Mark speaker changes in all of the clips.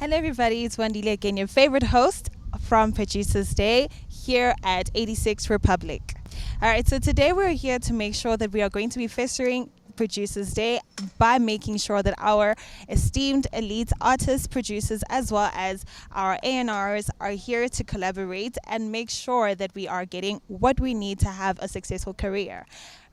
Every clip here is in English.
Speaker 1: Hello, everybody. It's Wandile again, your favorite host from Producers Day here at 86 Republic. All right, so today we're here to make sure that we are going to be festering Producers Day by making sure that our esteemed elite artists, producers, as well as our A&Rs are here to collaborate and make sure that we are getting what we need to have a successful career.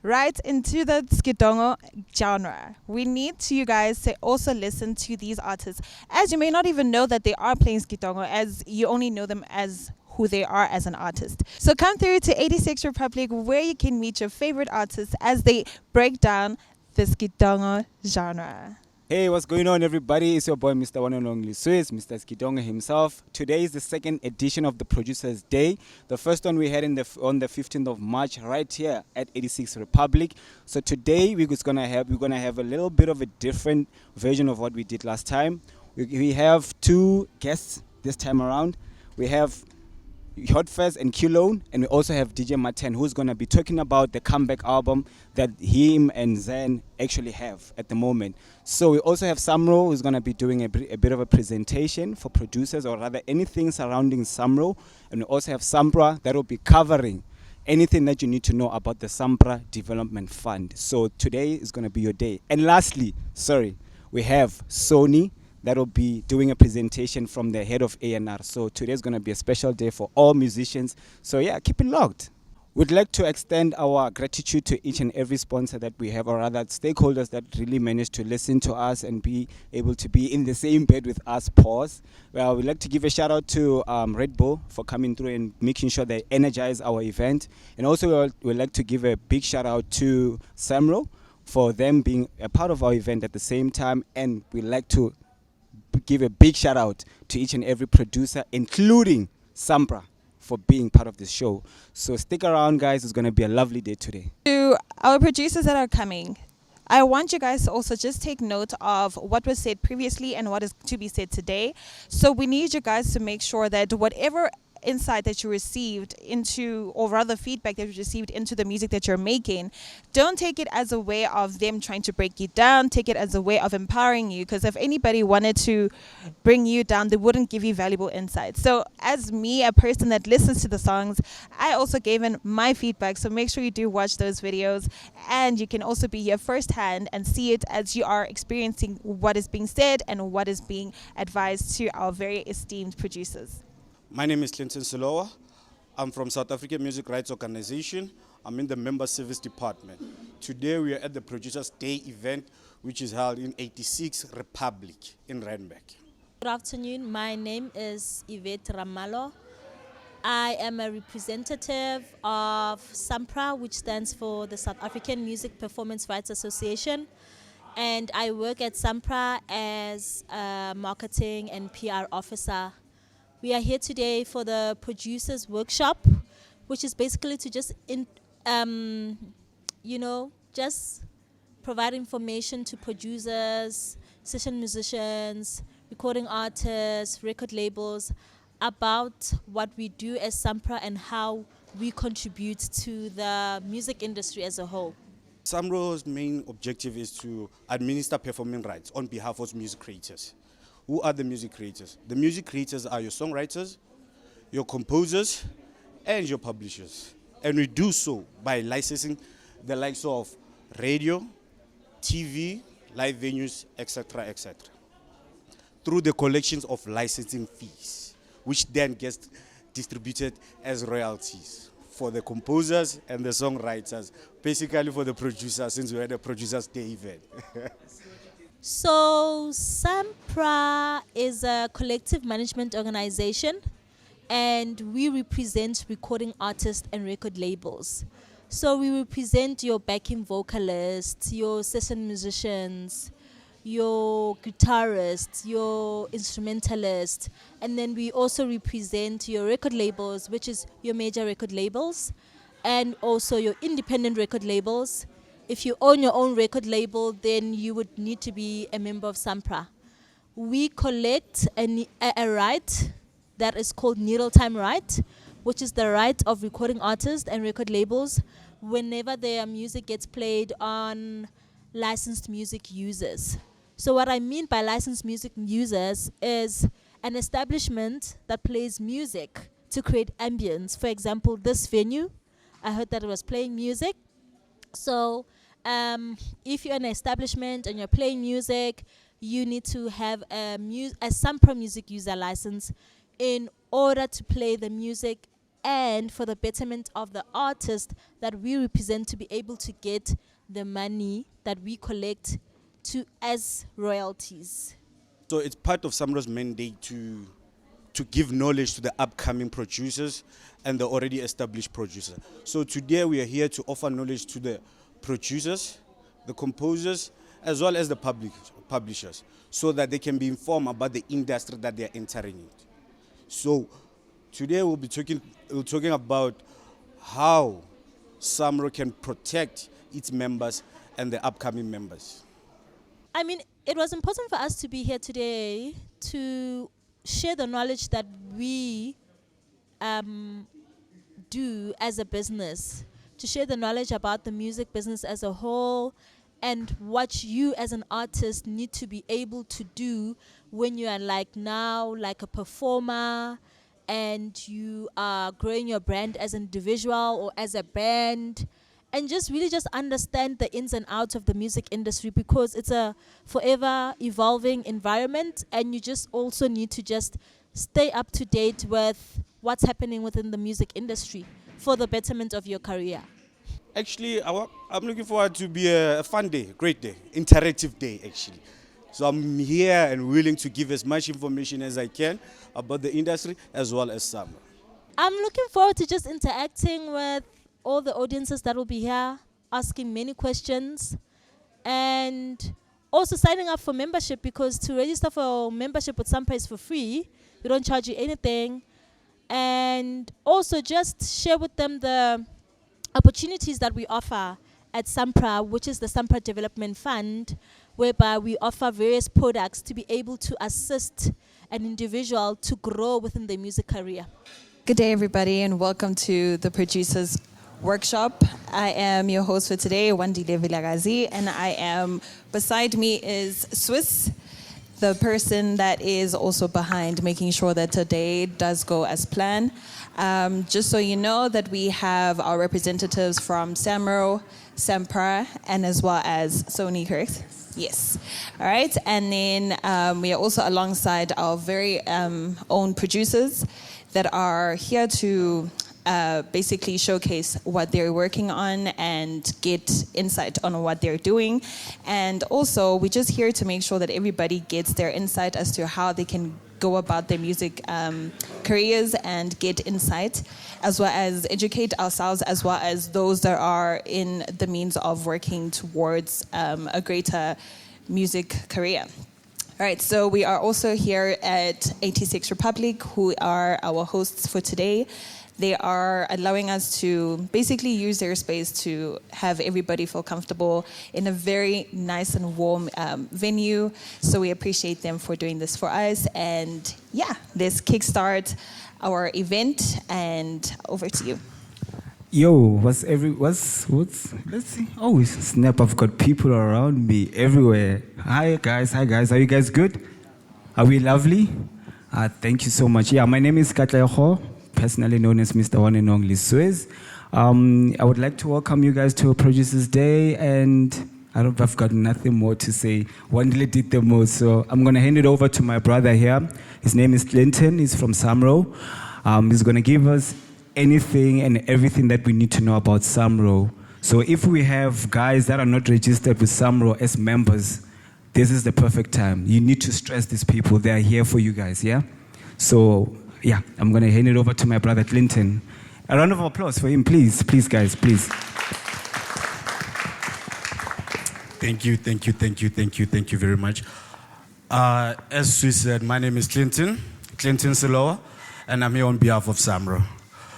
Speaker 1: Right into the skidongo genre. We need to, you guys, to also listen to these artists, as you may not even know that they are playing skidongo, as you only know them as who they are as an artist. So come through to 86 Republic, where you can meet your favorite artists as they break down the skidongo genre.
Speaker 2: Hey, what's going on, everybody? It's your boy, Mr. Oneandonlyswizzstreams, Mr. Skidongo himself. Today is the second edition of the Producers Day. The first one we had on the 15th of March, right here at 86 Republic. So today we're gonna have a little bit of a different version of what we did last time. We have two guests this time around. We have Hotfurze and Q-Lone, and we also have DJ Martin, who's going to be talking about the comeback album that him and Zen actually have at the moment. So we also have Samro, who's going to be doing a bit of a presentation for producers, or rather anything surrounding Samro. And we also have SAMPRA that will be covering anything that you need to know about the SAMPRA Development Fund. So today is going to be your day. And lastly, we have Sony that will be doing a presentation from the head of A&R. So today's going to be a special day for all musicians. So yeah, keep it locked. We'd like to extend our gratitude to each and every sponsor that we have, or rather stakeholders that really managed to listen to us and be able to be in the same bed with us. Pause. Well, we'd like to give a shout out to Red Bull for coming through and making sure they energize our event. And also we'd like to give a big shout out to Samro for them being a part of our event at the same time. And we'd like to give a big shout out to each and every producer, including SAMPRA, for being part of this show. So stick around, guys. It's going to be a lovely day today.
Speaker 1: To our producers that are coming, I want you guys to also just take note of what was said previously and what is to be said today. So we need you guys to make sure that whatever insight that you received into, or rather feedback that you received into the music that you're making, don't take it as a way of them trying to break you down. Take it as a way of empowering you, because if anybody wanted to bring you down, they wouldn't give you valuable insights. So as me, a person that listens to the songs, I also gave in my feedback. So make sure you do watch those videos, and you can also be here firsthand and see it as you are experiencing what is being said and what is being advised to our very esteemed producers.
Speaker 3: My name is Clinton Silowa. I'm from South African Music Rights Organization. I'm in the Member Service Department. Today we are at the Producers Day event, which is held in 86 Republic in Randburg.
Speaker 4: Good afternoon. My name is Yvette Ramalo. I am a representative of SAMPRA, which stands for the South African Music Performance Rights Association. And I work at SAMPRA as a marketing and PR officer. We are here today for the producers workshop, which is basically to just, just provide information to producers, session musicians, recording artists, record labels about what we do as SAMPRA and how we contribute to the music industry as a whole.
Speaker 3: Samro's main objective is to administer performing rights on behalf of music creators. Who are the music creators? The music creators are your songwriters, your composers, and your publishers. And we do so by licensing the likes of radio, TV, live venues, etc., etc., through the collections of licensing fees, which then gets distributed as royalties for the composers and the songwriters, basically for the producers, since we're at the Producers Day event.
Speaker 4: So SAMPRA is a collective management organization, and we represent recording artists and record labels. So we represent your backing vocalists, your session musicians, your guitarists, your instrumentalists, and then we also represent your record labels, which is your major record labels, and also your independent record labels. If you own your own record label, then you would need to be a member of SAMPRA. We collect a right that is called needle time right, which is the right of recording artists and record labels whenever their music gets played on licensed music users. So what I mean by licensed music users is an establishment that plays music to create ambience. For example, this venue, I heard that it was playing music. So if you're an establishment and you're playing music, you need to have a SAMPRA music user license in order to play the music and for the betterment of the artist that we represent to be able to get the money that we collect as royalties.
Speaker 3: So it's part of SAMRO's mandate to give knowledge to the upcoming producers and the already established producers. So today we are here to offer knowledge to the producers, the composers, as well as the publishers, so that they can be informed about the industry that they are entering into. So today we'll be talking about how SAMRO can protect its members and the upcoming members.
Speaker 4: I mean, it was important for us to be here today to share the knowledge that we do as a business, to share the knowledge about the music business as a whole and what you as an artist need to be able to do when you are like a performer and you are growing your brand as an individual or as a band, and just really just understand the ins and outs of the music industry, because it's a forever evolving environment and you just also need to just stay up to date with what's happening within the music industry for the betterment of your career.
Speaker 3: Actually, I'm looking forward to be a fun day, great day, interactive day actually. So I'm here and willing to give as much information as I can about the industry as well as SAMRA.
Speaker 4: I'm looking forward to just interacting with all the audiences that will be here, asking many questions, and also signing up for membership, because to register for membership with SAMPRA is for free. We don't charge you anything. And also just share with them the opportunities that we offer at SAMPRA, which is the SAMPRA Development Fund, whereby we offer various products to be able to assist an individual to grow within their music career.
Speaker 1: Good day, everybody, and welcome to the Producers Workshop. I am your host for today, Wandile Vilagazi, and beside me is Swiss, the person that is also behind making sure that today does go as planned. Just so you know that we have our representatives from Samro, SAMPRA, and as well as Sony, correct? Yes. All right. And then we are also alongside our very own producers that are here to basically showcase what they're working on and get insight on what they're doing. And also, we're just here to make sure that everybody gets their insight as to how they can go about their music careers and get insight, as well as educate ourselves, as well as those that are in the means of working towards a greater music career. All right, so we are also here at 86 Republic, who are our hosts for today. They are allowing us to basically use their space to have everybody feel comfortable in a very nice and warm venue. So we appreciate them for doing this for us. And yeah, let's kickstart our event, and over to you.
Speaker 2: Yo, let's see. Oh, snap, I've got people around me everywhere. Hi guys, are you guys good? Are we lovely? Thank you so much. Yeah, my name is Katleho, personally known as Mr. One and Only Swizz. I would like to welcome you guys to Producers Day, and I've got nothing more to say. Wandile did the most, so I'm going to hand it over to my brother here. His name is Clinton. He's from Samro. He's going to give us anything and everything that we need to know about Samro. So if we have guys that are not registered with Samro as members, this is the perfect time. You need to stress these people. They are here for you guys, yeah? So, yeah, I'm going to hand it over to my brother Clinton. A round of applause for him, please. Please, guys, please.
Speaker 3: Thank you very much. As Sue said, my name is Clinton Siloa, and I'm here on behalf of Samro.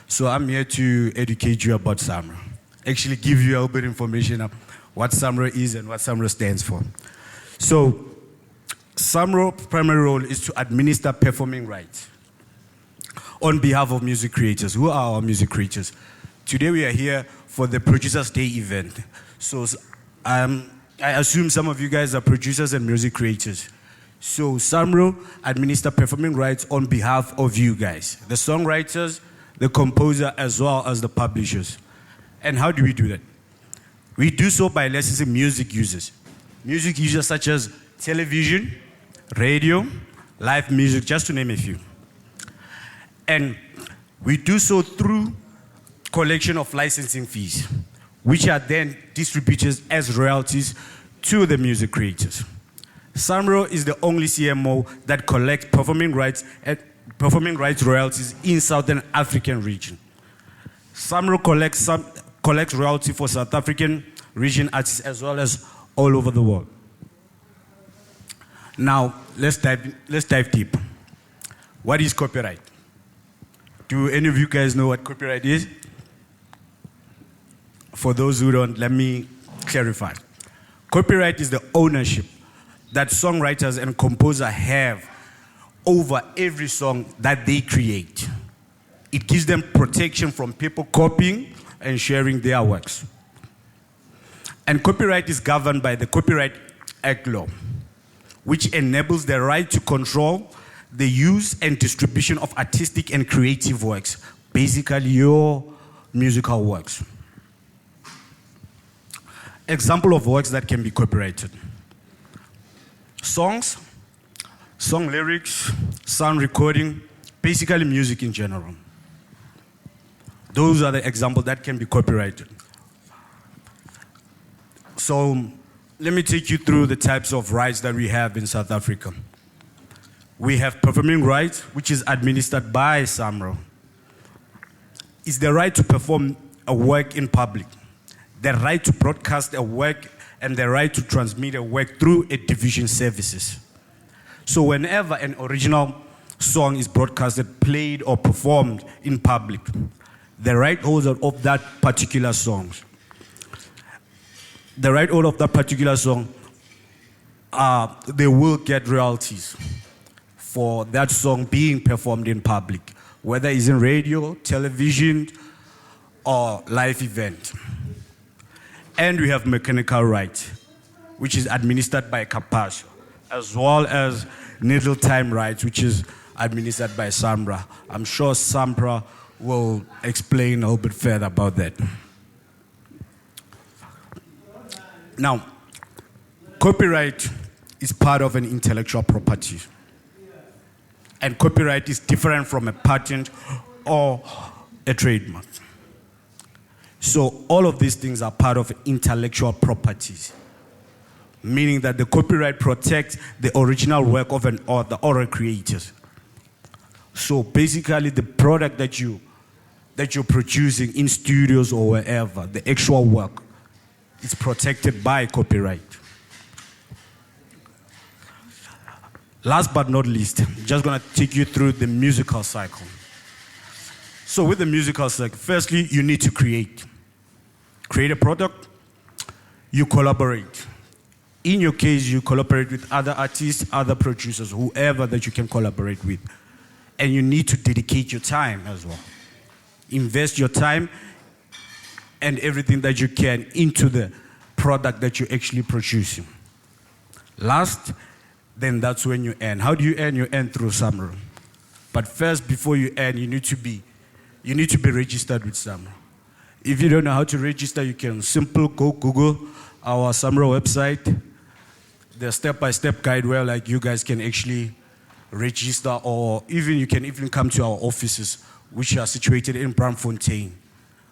Speaker 3: So I'm here to educate you about Samro. Actually give you a little bit of information of what Samro is and what Samro stands for. So Samro's primary role is to administer performing rights on behalf of music creators. Who are our music creators? Today we are here for the Producers Day event. So I assume some of you guys are producers and music creators. So Samro administer performing rights on behalf of you guys, the songwriters, the composer, as well as the publishers. And how do we do that? We do so by licensing music users. Music users such as television, radio, live music, just to name a few. And we do so through collection of licensing fees, which are then distributed as royalties to the music creators. Samro is the only CMO that collects performing rights royalties in Southern African region. Samro collects royalty for South African region artists as well as all over the world. Now, let's dive deep. What is copyright? Do any of you guys know what copyright is? For those who don't, let me clarify. Copyright is the ownership that songwriters and composers have over every song that they create. It gives them protection from people copying and sharing their works. And copyright is governed by the Copyright Act law, which enables the right to control the use and distribution of artistic and creative works, basically your musical works. Example of works that can be copyrighted: songs, song lyrics, sound recording, basically music in general. Those are the examples that can be copyrighted. So let me take you through the types of rights that we have in South Africa. We have performing rights, which is administered by Samro. It's the right to perform a work in public, the right to broadcast a work, and the right to transmit a work through a division services. So whenever an original song is broadcasted, played, or performed in public, the right holder of that particular song, they will get royalties for that song being performed in public, whether it's in radio, television, or live event. And we have mechanical rights, which is administered by Kapasho, as well as needle time rights, which is administered by SAMPRA. I'm sure SAMPRA will explain a little bit further about that. Now, copyright is part of an intellectual property. And copyright is different from a patent or a trademark. So all of these things are part of intellectual properties, meaning that the copyright protects the original work of an author or a creator. So basically the product that you're producing in studios or wherever, the actual work, is protected by copyright. Last but not least, I'm just going to take you through the musical cycle. So with the musical cycle, firstly, you need to create a product, you collaborate. In your case, you collaborate with other artists, other producers, whoever that you can collaborate with. And you need to dedicate your time as well. Invest your time and everything that you can into the product that you're actually producing. Last, then that's when you earn. How do you earn? You earn through Samro. But first, before you earn, you need to be registered with Samro. If you don't know how to register, you can simply go Google our Samro website. There's step-by-step guide where like you guys can actually register, or even you can even come to our offices, which are situated in Braamfontein.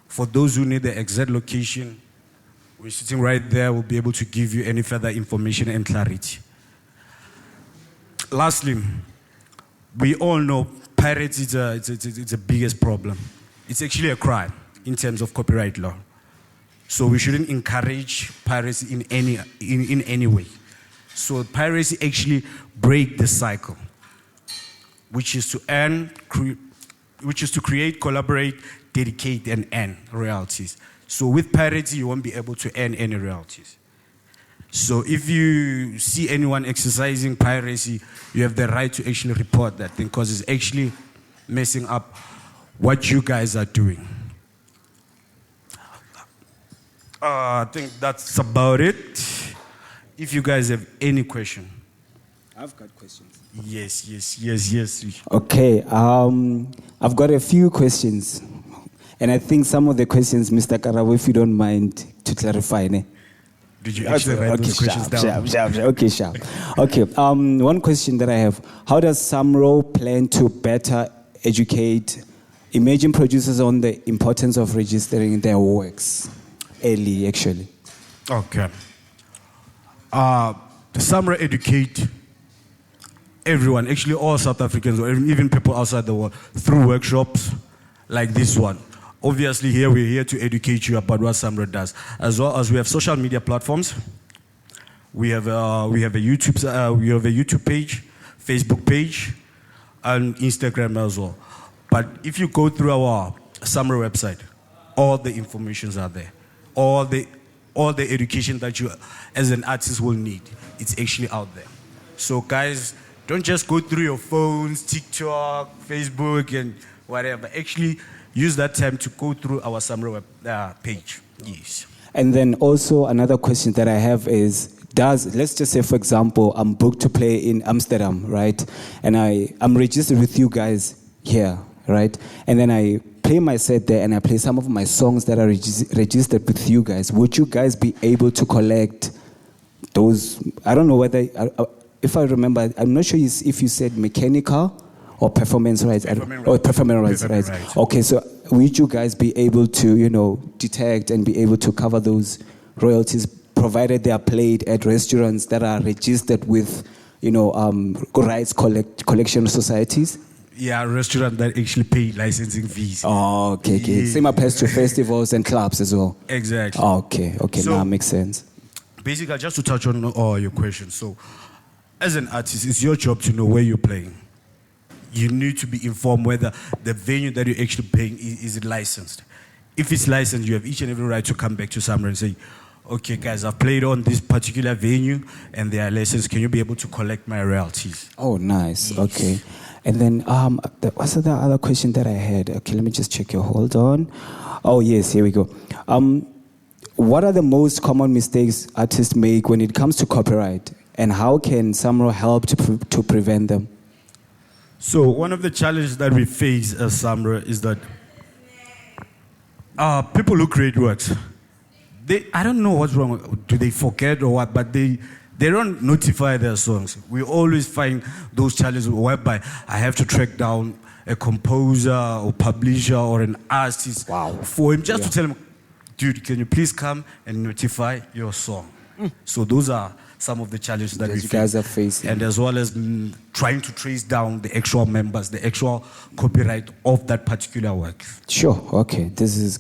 Speaker 3: For those who need the exact location, we're sitting right there. We'll be able to give you any further information and clarity. Lastly, we all know piracy is the biggest problem. It's actually a crime in terms of copyright law. So we shouldn't encourage piracy in any way. So piracy actually break the cycle, which is to create, collaborate, dedicate, and earn royalties. So with piracy, you won't be able to earn any royalties. So if you see anyone exercising piracy, you have the right to actually report that thing, because it's actually messing up what you guys are doing. I think that's about it. If you guys have any question.
Speaker 2: I've got questions.
Speaker 5: Yes.
Speaker 2: Okay, I've got a few questions. And I think some of the questions, Mr. Karabo, if you don't mind to clarify. Ne?
Speaker 5: Did you actually write those questions down?
Speaker 2: Sharp. Okay, sharp. Okay, one question that I have. How does Samro plan to better educate emerging producers on the importance of registering their works early, actually?
Speaker 5: Okay. SAMRA educate everyone, actually all South Africans, or even people outside the world, through workshops like this one. Obviously, here we're here to educate you about what SAMRA does, as well as we have social media platforms. We have a YouTube page, Facebook page, and Instagram as well. But if you go through our SAMRA website, all the informations are there. All the education that you, as an artist, will need, it's actually out there. So, guys, don't just go through your phones, TikTok, Facebook, and whatever. Actually, use that time to go through our SAMRA page. Yes.
Speaker 2: And then also another question that I have is, let's just say, for example, I'm booked to play in Amsterdam, right? And I'm registered with you guys here, right? And then I play my set there and I play some of my songs that are registered with you guys. Would you guys be able to collect those? I don't know whether, if I remember, I'm not sure if you said mechanical or performance rights. Performance rights. Okay, so would you guys be able to, detect and be able to cover those royalties, provided they are played at restaurants that are registered with, rights collection societies?
Speaker 5: Yeah, restaurants that actually pay licensing fees.
Speaker 2: Oh, okay. Yeah. Same applies to festivals and clubs as well.
Speaker 5: Exactly.
Speaker 2: Okay,
Speaker 5: So,
Speaker 2: now makes sense.
Speaker 5: Basically, just to touch on all your questions. So, as an artist, it's your job to know where you're playing. You need to be informed whether the venue that you're actually playing is licensed. If it's licensed, you have each and every right to come back to SAMRA and say, okay, guys, I've played on this particular venue and they are licensed. Can you be able to collect my royalties?
Speaker 2: Oh, nice.
Speaker 5: Yes.
Speaker 2: Okay. And then, what's the other question that I had? Okay, let me just check your hold on. Oh, yes, here we go. What are the most common mistakes artists make when it comes to copyright? And how can SAMRO help to prevent them?
Speaker 5: So one of the challenges that we face as SAMRA is that people who create works, I don't know what's wrong. Do they forget or what? But they don't notify their songs. We always find those challenges whereby I have to track down a composer or publisher or an artist for him just to tell him, dude, can you please come and notify your song? So those are some of the challenges that you
Speaker 2: guys are facing.
Speaker 5: And as well as trying to trace down the actual members, the actual copyright of that particular work.
Speaker 2: Sure, okay.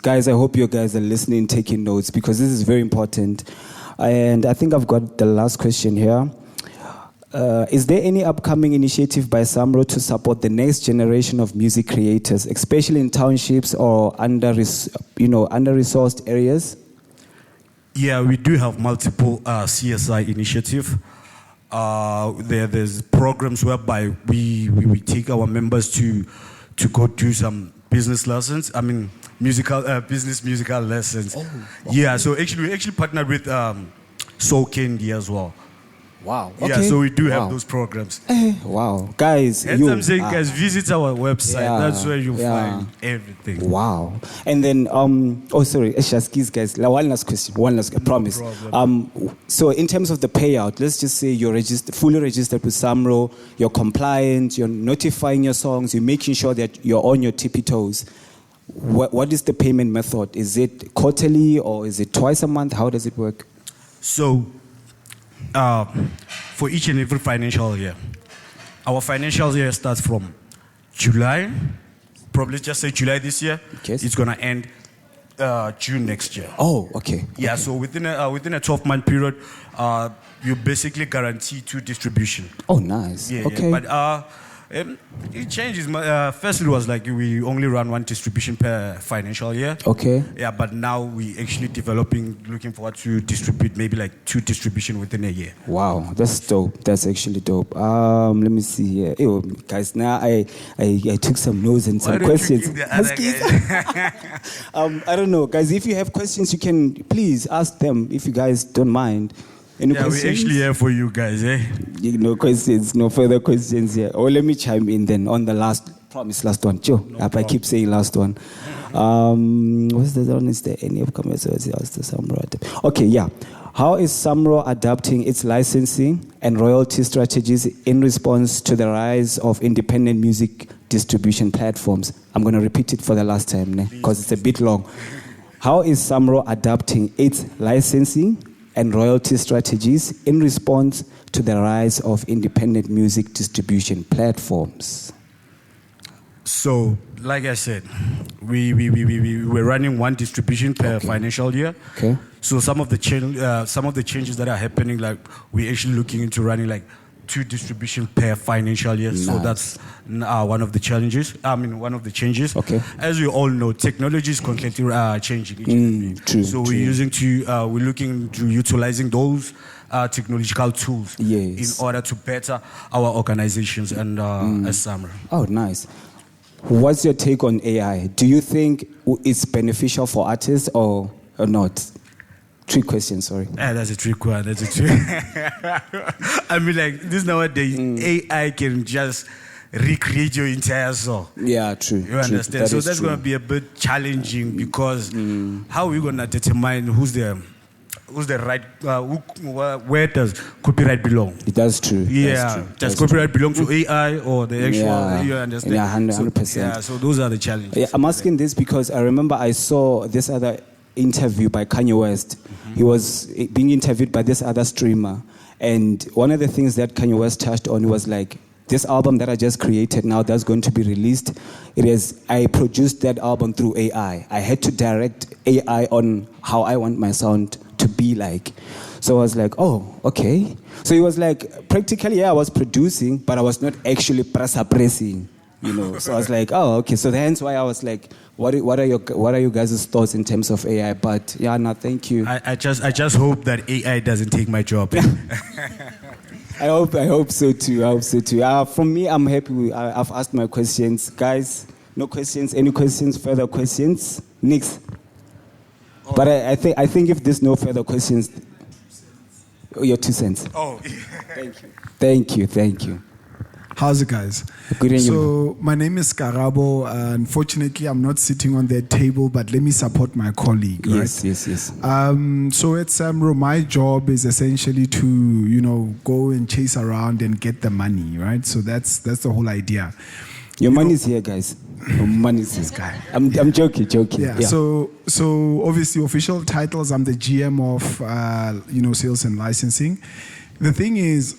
Speaker 2: Guys, I hope you guys are listening, taking notes, because this is very important. And I think I've got the last question here. Is there any upcoming initiative by SAMRO to support the next generation of music creators, especially in townships or under-resourced areas?
Speaker 5: Yeah, we do have multiple CSI initiatives. There's programs whereby we take our members to go do some business lessons. I mean, musical lessons. Oh, wow. Yeah, so we actually partnered with Soul Candy as well.
Speaker 2: Wow. Okay.
Speaker 5: Yeah, so we do have those programs.
Speaker 2: Wow. Guys,
Speaker 5: I'm saying, guys, visit our website. Yeah, that's where you'll find everything.
Speaker 2: Wow. And then, Shaskis, guys, one last question, I promise. So in terms of the payout, let's just say you're fully registered with SAMRO, you're compliant, you're notifying your songs, you're making sure that you're on your tippy toes. What is the payment method? Is it quarterly or is it twice a month? How does it work?
Speaker 5: So, for each and every financial year, our financial year starts from July, probably just say July this year.
Speaker 2: Yes.
Speaker 5: It's going to end June next year.
Speaker 2: Oh, okay.
Speaker 5: Yeah, so within a 12-month period, you basically guarantee 2 distribution.
Speaker 2: Oh, nice.
Speaker 5: Yeah,
Speaker 2: okay.
Speaker 5: Yeah. But it changes. First, it was like we only run 1 distribution per financial year.
Speaker 2: Okay.
Speaker 5: Yeah, but now we actually looking forward to distribute maybe like 2 distribution within a year.
Speaker 2: Wow, that's dope. That's actually dope. Let me see here. Ew, guys, now I took some notes and some questions. I don't know, guys. If you have questions, you can please ask them if you guys don't mind. Any
Speaker 5: Yeah,
Speaker 2: questions?
Speaker 5: we're actually here for you guys, eh?
Speaker 2: No questions, no further questions here. Oh, let me chime in then on the last one. Joe, I keep saying last one. What's the one? Is there any upcoming? Samro. Okay, yeah. How is Samro adapting its licensing and royalty strategies in response to the rise of independent music distribution platforms? I'm going to repeat it for the last time because it's a bit long. How is Samro adapting its licensing and royalty strategies in response to the rise of independent music distribution platforms?
Speaker 5: So, like I said, we're running one distribution per financial year.
Speaker 2: Okay.
Speaker 5: So some of the changes that are happening, like we're actually looking into running like 2 distribution per financial year.
Speaker 2: Nice.
Speaker 5: So that's one of the challenges. One of the changes.
Speaker 2: Okay.
Speaker 5: As we all know, technology is constantly changing.
Speaker 2: True.
Speaker 5: So
Speaker 2: true.
Speaker 5: we're looking into utilizing those technological tools
Speaker 2: Yes.
Speaker 5: in order to better our organizations and as SAMRA.
Speaker 2: Oh, nice. What's your take on AI? Do you think it's beneficial for artists or not? 3 questions, sorry.
Speaker 5: That's a trick one. That's a trick. I mean, like, this nowadays, AI can just recreate your entire song.
Speaker 2: Yeah, true.
Speaker 5: You understand? So that's going to be a bit challenging because how are we going to determine who's the right, where does copyright belong?
Speaker 2: That's true.
Speaker 5: Yeah.
Speaker 2: That's true.
Speaker 5: Does copyright belong to AI or the actual, you understand?
Speaker 2: Yeah, 100%.
Speaker 5: So, yeah, so those are the challenges.
Speaker 2: Yeah, I'm asking this because I remember I saw this other interview by Kanye West. He was being interviewed by this other streamer. And one of the things that Kanye West touched on was like, this album that I just created now that's going to be released, I produced that album through AI. I had to direct AI on how I want my sound to be like. So I was like, oh, okay. So it was like, practically, yeah, I was producing, but I was not actually pressing, you know. So I was like, oh, okay. So hence why I was like, what are you guys' thoughts in terms of AI? But yeah, no, thank you.
Speaker 5: I just hope that AI doesn't take my job.
Speaker 2: I hope so too. From me, I'm happy. I've asked my questions, guys. No questions. Any questions? Further questions? Nix. Oh. But I think if there's no further questions, your 2 cents.
Speaker 5: Oh,
Speaker 2: Thank you.
Speaker 6: How's it, guys?
Speaker 2: Good and
Speaker 6: So my name is Karabo. Unfortunately, I'm not sitting on that table, but let me support my colleague.
Speaker 2: Yes.
Speaker 6: So at Samro, my job is essentially to go and chase around and get the money, right? So that's the whole idea.
Speaker 2: Your money's here, guys. Your money's this guy. I'm joking.
Speaker 6: Yeah. So obviously, official titles. I'm the GM of sales and licensing. The thing is,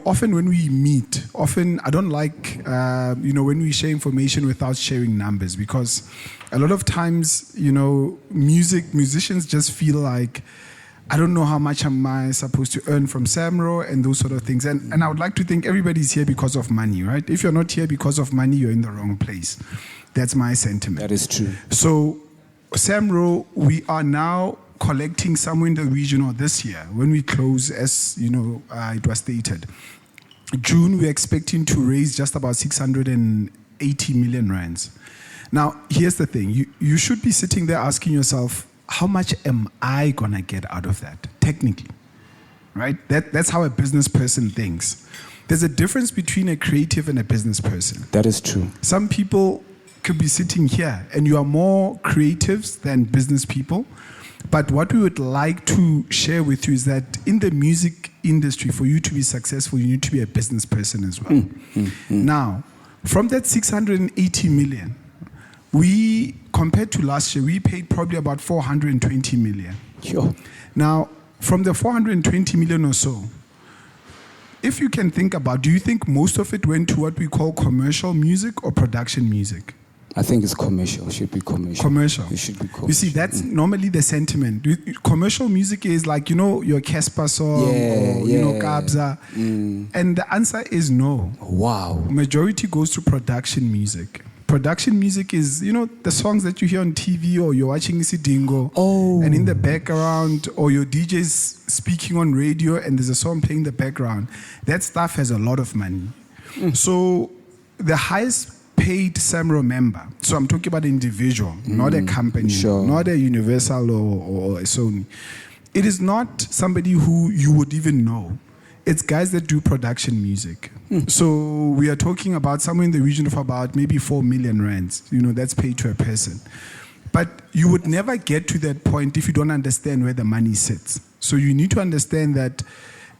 Speaker 6: often when we meet, I don't like, when we share information without sharing numbers, because a lot of times, musicians just feel like, I don't know how much am I supposed to earn from Samro and those sort of things. And I would like to think everybody's here because of money, right? If you're not here because of money, you're in the wrong place. That's my sentiment.
Speaker 2: That is true.
Speaker 6: So Samro, we are now collecting somewhere in the region of this year, when we close, as it was stated. June, we're expecting to raise just about 680 million rands. Now, here's the thing. You should be sitting there asking yourself, how much am I going to get out of that, technically? Right? That's how a business person thinks. There's a difference between a creative and a business person.
Speaker 2: That is true.
Speaker 6: Some people could be sitting here, and you are more creatives than business people. But what we would like to share with you is that in the music industry, for you to be successful, you need to be a business person as well. Now, from that 680 million, compared to last year, we paid probably about 420 million.
Speaker 2: Sure.
Speaker 6: Now, from the 420 million or so, if you can think about, do you think most of it went to what we call commercial music or production music?
Speaker 2: I think it's commercial. It should be commercial.
Speaker 6: Commercial.
Speaker 2: It should be commercial.
Speaker 6: You see, that's normally the sentiment. Commercial music is like, your Casper song or, Kabza. And the answer is no.
Speaker 2: Wow.
Speaker 6: Majority goes to production music. Production music is, the songs that you hear on TV or you're watching Isidingo.
Speaker 2: Oh.
Speaker 6: And in the background, or your DJ's speaking on radio and there's a song playing in the background. That stuff has a lot of money. So the highest paid Samro member, so I'm talking about an individual, not a company,
Speaker 2: sure.
Speaker 6: not a Universal or a Sony, it is not somebody who you would even know. It's guys that do production music. So we are talking about somewhere in the region of about maybe 4 million rands. That's paid to a person. But you would never get to that point if you don't understand where the money sits. So you need to understand that,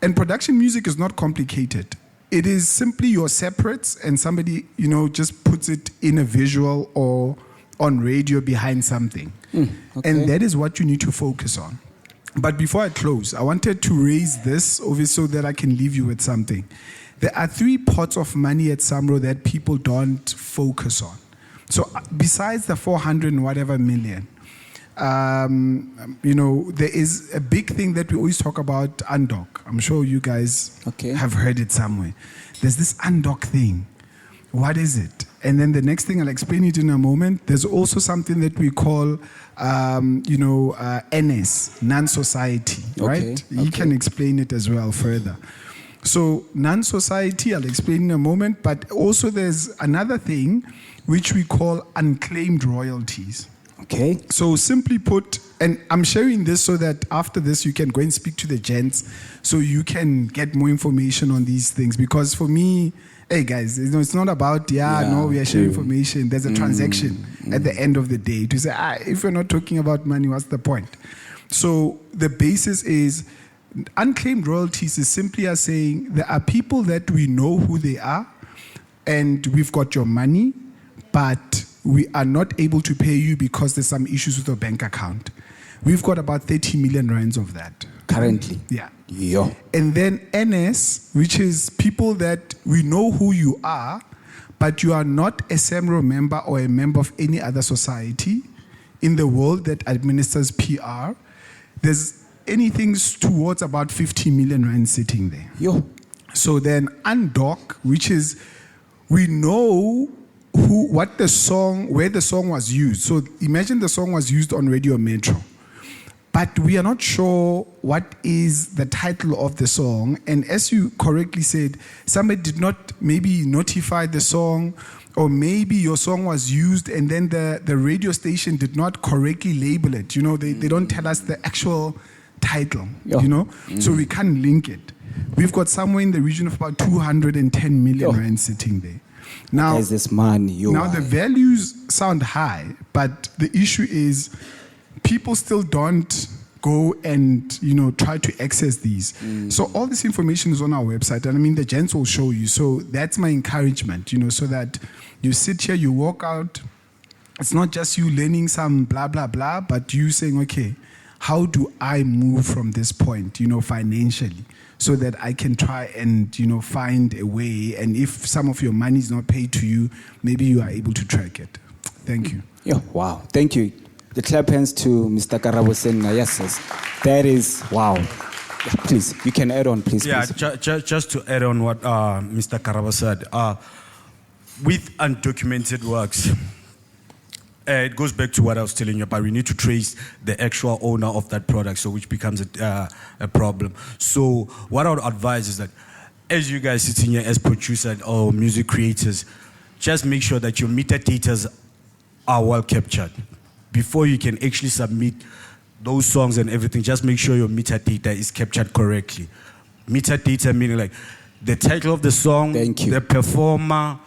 Speaker 6: and production music is not complicated. It is simply your separates and somebody, just puts it in a visual or on radio behind something.
Speaker 2: Okay.
Speaker 6: And that is what you need to focus on. But before I close, I wanted to raise this obviously so that I can leave you with something. There are 3 pots of money at Samro that people don't focus on. So besides the 400 and whatever million, there is a big thing that we always talk about, undock. I'm sure you guys have heard it somewhere. There's this undock thing. What is it? And then the next thing, I'll explain it in a moment. There's also something that we call, NS, non-society, right? He can explain it as well further. So non-society, I'll explain in a moment. But also there's another thing which we call unclaimed royalties.
Speaker 2: Okay.
Speaker 6: So simply put, and I'm sharing this so that after this you can go and speak to the gents so you can get more information on these things. Because for me, hey guys, it's not about, we are sharing information. There's a transaction at the end of the day to say, if you're not talking about money, what's the point? So the basis is unclaimed royalties is simply as saying there are people that we know who they are and we've got your money, but we are not able to pay you because there's some issues with your bank account. We've got about 30 million rands of that.
Speaker 2: Currently?
Speaker 6: Yeah.
Speaker 2: Yo.
Speaker 6: And then NS, which is people that we know who you are, but you are not a SAMRO member or a member of any other society in the world that administers PR. There's anything towards about 50 million rand sitting there.
Speaker 2: Yo.
Speaker 6: So then undock, which is we know where the song was used. So imagine the song was used on Radio Metro, but we are not sure what is the title of the song. And as you correctly said, somebody did not maybe notify the song, or maybe your song was used and then the radio station did not correctly label it. They don't tell us the actual title, so we can't link it. We've got somewhere in the region of about 210 million rand sitting there. Now,
Speaker 2: there's this money.
Speaker 6: Now the values sound high, but the issue is people still don't go and try to access these. So all this information is on our website, and the gents will show you. So that's my encouragement, so that you sit here, you walk out. It's not just you learning some blah blah blah, but you saying, okay, how do I move from this point, financially? So that I can try and, find a way. And if some of your money is not paid to you, maybe you are able to track it. Thank you.
Speaker 2: Yeah, wow. Thank you. The clap hands to Mr. Karabosenga. Yes. That is, wow. Yeah, please, you can add on, please.
Speaker 5: Yeah,
Speaker 2: please.
Speaker 5: Just to add on what Mr. Karabo said. With undocumented works, it goes back to what I was telling you about. We need to trace the actual owner of that product, so which becomes a problem. So what I would advise is that as you guys sitting here as producers or music creators, just make sure that your metadata are well captured. Before you can actually submit those songs and everything, just make sure your metadata is captured correctly. Metadata meaning like the title of the song, the performer,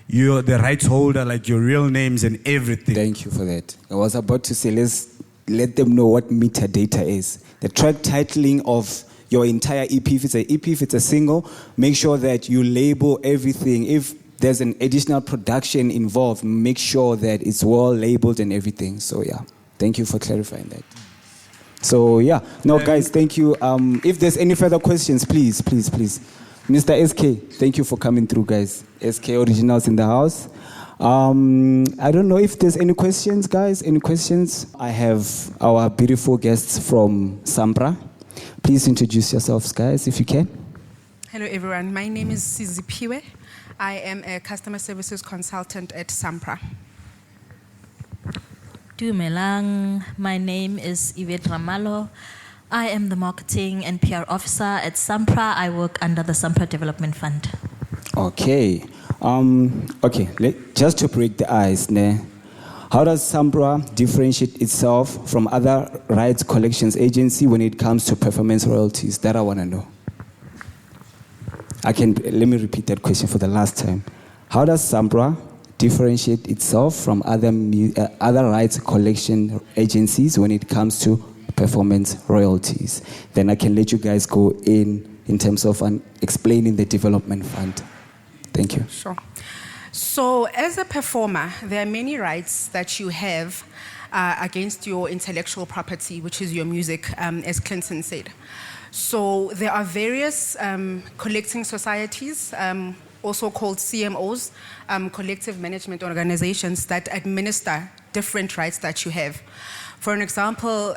Speaker 5: the rights holder, like your real names and everything.
Speaker 2: Thank you for that. I was about to say, let's let them know what metadata is. The track titling of your entire EP. If it's an EP, if it's a single, make sure that you label everything. If there's an additional production involved, make sure that it's well labeled and everything. So yeah, thank you for clarifying that. So yeah, no guys, thank you. If there's any further questions, please. Mr. SK, thank you for coming through, guys. SK Originals in the house. I don't know if there's any questions, guys. Any questions? I have our beautiful guests from SAMPRA. Please introduce yourselves, guys, if you can.
Speaker 7: Hello, everyone. My name is Sizipiwe. I am a customer services consultant at SAMPRA.
Speaker 4: Dumelang. My name is Yvette Ramalo. I am the marketing and PR officer at SAMPRA. I work under the SAMPRA Development Fund.
Speaker 2: Okay. Just to break the ice, How does SAMPRA differentiate itself from other rights collections agency when it comes to performance royalties? That I want to know. Let me repeat that question for the last time. How does SAMPRA differentiate itself from other rights collection agencies when it comes to performance royalties? Then I can let you guys go in terms of explaining the development fund. Thank you.
Speaker 7: Sure. So as a performer, there are many rights that you have against your intellectual property, which is your music, as Clinton said. So there are various collecting societies, also called CMOs, collective management organizations, that administer different rights that you have. For an example,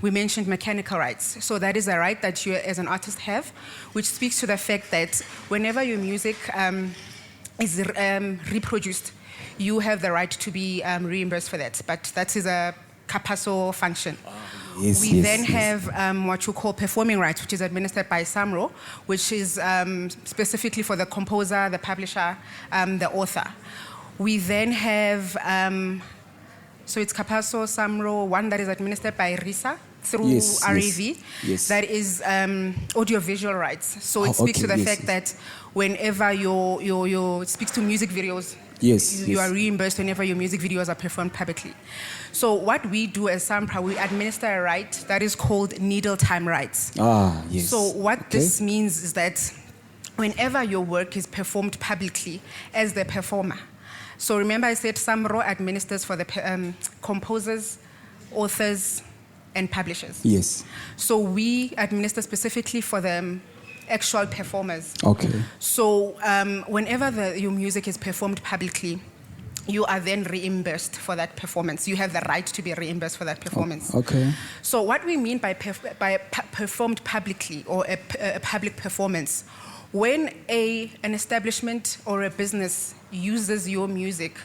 Speaker 7: we mentioned mechanical rights. So that is a right that you as an artist have, which speaks to the fact that whenever your music is reproduced, you have the right to be reimbursed for that. But that is a Capasso function. We then have what you call performing rights, which is administered by Samro, which is specifically for the composer, the publisher, the author. We then have, so it's Capasso, Samro, one that is administered by RISA through RAV.
Speaker 2: Yes.
Speaker 7: That is audiovisual rights. So it speaks to the fact that whenever it speaks to music videos, you are reimbursed whenever your music videos are performed publicly. So what we do as SAMPRA, we administer a right that is called needle time rights. So what this means is that whenever your work is performed publicly as the performer, so remember I said Samro administers for the composers, authors, and publishers.
Speaker 2: Yes.
Speaker 7: So we administer specifically for the actual performers.
Speaker 2: Okay.
Speaker 7: So whenever your music is performed publicly, you are then reimbursed for that performance. You have the right to be reimbursed for that performance.
Speaker 2: Okay.
Speaker 7: So what we mean by performed publicly or a public performance, when an establishment or a business uses your music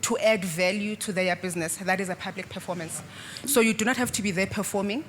Speaker 7: to add value to their business, that is a public performance. So you do not have to be there performing,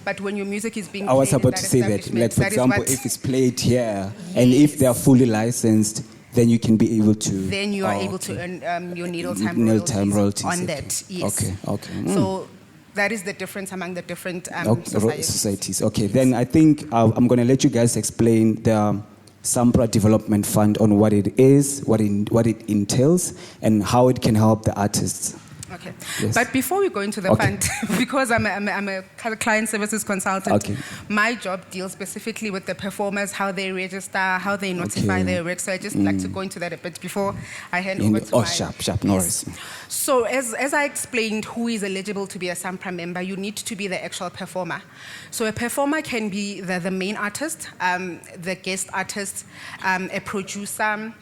Speaker 7: but when your music is being played,
Speaker 2: I was about to say that, like for example, if it's played here, and if they are fully licensed, then you can be able to.
Speaker 7: Then you are able to earn your needle time royalties on that. Yes.
Speaker 2: Okay.
Speaker 7: So that is the difference among the different societies.
Speaker 2: Okay, then I think I'm going to let you guys explain the SAMPRA Development Fund on what it is, what it entails, and how it can help the artists.
Speaker 7: Okay.
Speaker 2: Yes.
Speaker 7: But before we go into the fund, because I'm a client services consultant, my job deals specifically with the performers, how they register, how they notify their work. So I just like to go into that a bit before I hand over to
Speaker 2: sharp, no worries.
Speaker 7: So as I explained, who is eligible to be a SAMPRA member, you need to be the actual performer. So a performer can be the main artist, the guest artist, a producer,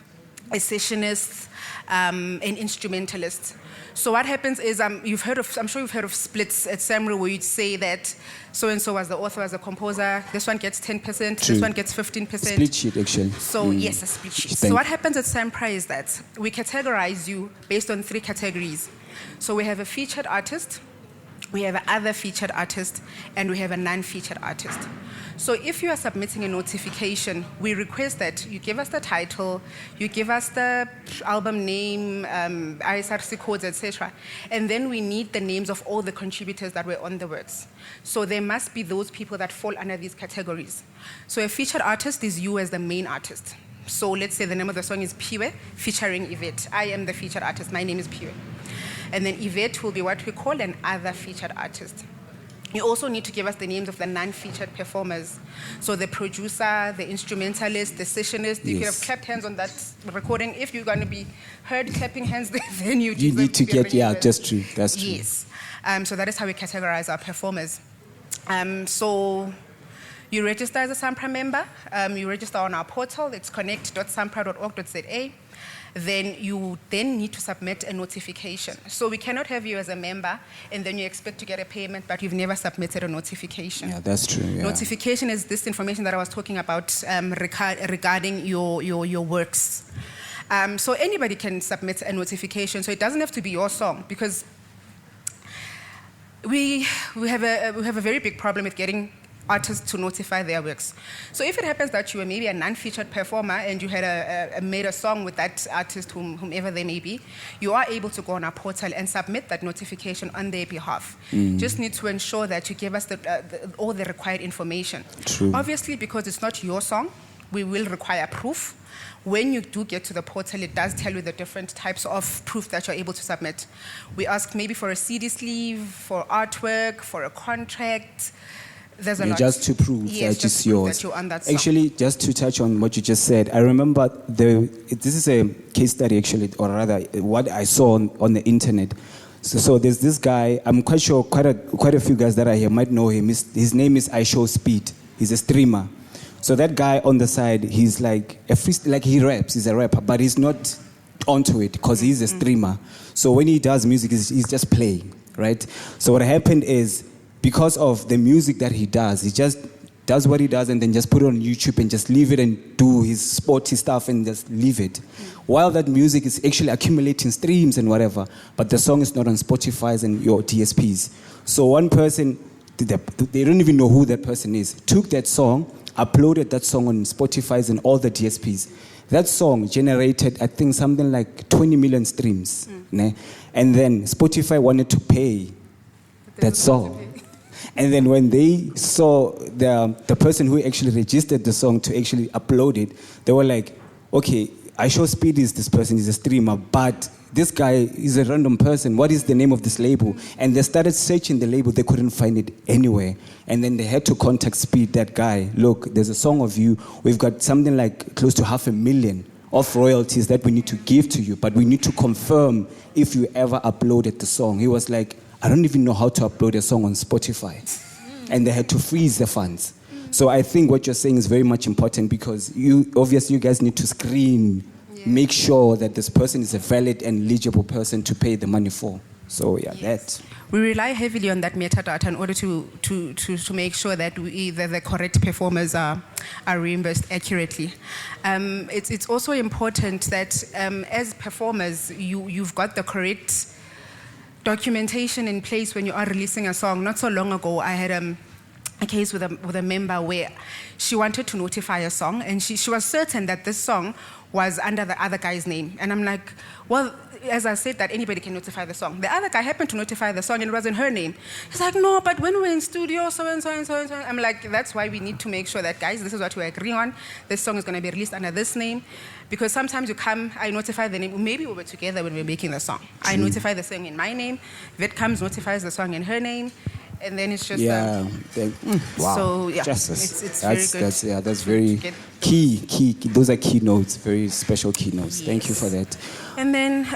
Speaker 7: a sessionist, an instrumentalist. So what happens is, I'm sure you've heard of splits at Samro, where you'd say that so-and-so was the author, was the composer, this one gets 10%, this one gets 15%.
Speaker 2: Split sheet, actually.
Speaker 7: So yes, a split sheet. So what happens at SAMPRA is that we categorize you based on 3 categories. So we have a featured artist, we have other featured artist, and we have a non-featured artist. So if you are submitting a notification, we request that you give us the title, you give us the album name, ISRC codes, etc. And then we need the names of all the contributors that were on the works. So there must be those people that fall under these categories. So a featured artist is you as the main artist. So let's say the name of the song is Piwe featuring Yvette. I am the featured artist. My name is Piwe. And then Yvette will be what we call an other featured artist. You also need to give us the names of the non-featured performers. So the producer, the instrumentalist, the sessionist. You could have clapped hands on that recording. If you're going to be heard clapping hands, then you need to get,
Speaker 2: that's true. That's true.
Speaker 7: Yes. So that is how we categorize our performers. So you register as a SAMPRA member. You register on our portal. It's connect.sampra.org.za. Then you need to submit a notification. So we cannot have you as a member and then you expect to get a payment, but you've never submitted a notification.
Speaker 2: Yeah, that's true. Yeah.
Speaker 7: Notification is this information that I was talking about regarding your works. So anybody can submit a notification. So it doesn't have to be your song, because we have a very big problem with getting artists to notify their works. So if it happens that you were maybe a non-featured performer and you had made a song with that artist, whomever they may be, you are able to go on our portal and submit that notification on their behalf. Just need to ensure that you give us all the required information.
Speaker 2: True.
Speaker 7: Obviously, because it's not your song, we will require proof. When you do get to the portal, it does tell you the different types of proof that you're able to submit. We ask maybe for a CD sleeve, for artwork, for a contract. There's a lot.
Speaker 2: Just to prove
Speaker 7: Yes,
Speaker 2: that
Speaker 7: just
Speaker 2: it's
Speaker 7: to prove
Speaker 2: yours.
Speaker 7: that you're on that song.
Speaker 2: Actually, just to touch on what you just said, I remember this is a case study actually, or rather, what I saw on the internet. So there's this guy. I'm quite sure quite a few guys that are here might know him. His name is I Show Speed. He's a streamer. So that guy on the side, he's like he raps. He's a rapper, but he's not onto it because he's a streamer. So when he does music, he's just playing, right? So what happened is, because of the music that he just does what he does and then just put it on YouTube and just leave it and do his sporty stuff and just leave it. While that music is actually accumulating streams and whatever, but the song is not on Spotify and your DSPs. So one person, they don't even know who that person is, took that song, uploaded that song on Spotify and all the DSPs. That song generated, I think, something like 20 million streams. Ne? And then Spotify wanted to pay that song. And then when they saw the person who actually registered the song to actually upload it, they were like, okay, I Show Speed is this person, he's a streamer, but this guy is a random person. What is the name of this label? And they started searching the label. They couldn't find it anywhere. And then they had to contact Speed, that guy. Look, there's a song of you. We've got something like close to 500,000 of royalties that we need to give to you, but we need to confirm if you ever uploaded the song. He was like, I don't even know how to upload a song on Spotify. And they had to freeze the funds. So I think what you're saying is very much important, because you guys need to screen, make sure that this person is a valid and legible person to pay the money for. So that.
Speaker 7: We rely heavily on that metadata in order to make sure that the correct performers are reimbursed accurately. It's also important that as performers, you've got the correct documentation in place when you are releasing a song. Not so long ago, I had a case with a member where she wanted to notify a song, and she was certain that this song was under the other guy's name. And I'm like, well, as I said, that anybody can notify the song. The other guy happened to notify the song and it was in her name. He's like, no, but when we're in studio, so and so and so and so. I'm like, that's why we need to make sure that, guys, this is what we're agreeing on. This song is going to be released under this name. Because sometimes you come, I notify the name. Maybe we were together when we were making the song. I notify the song in my name. Vet comes, notifies the song in her name. And then it's just
Speaker 2: wow.
Speaker 7: So yeah,
Speaker 2: Justice.
Speaker 7: it's very good.
Speaker 2: That's very key. Those are keynotes, very special keynotes.
Speaker 7: Yes.
Speaker 2: Thank you for that.
Speaker 7: And then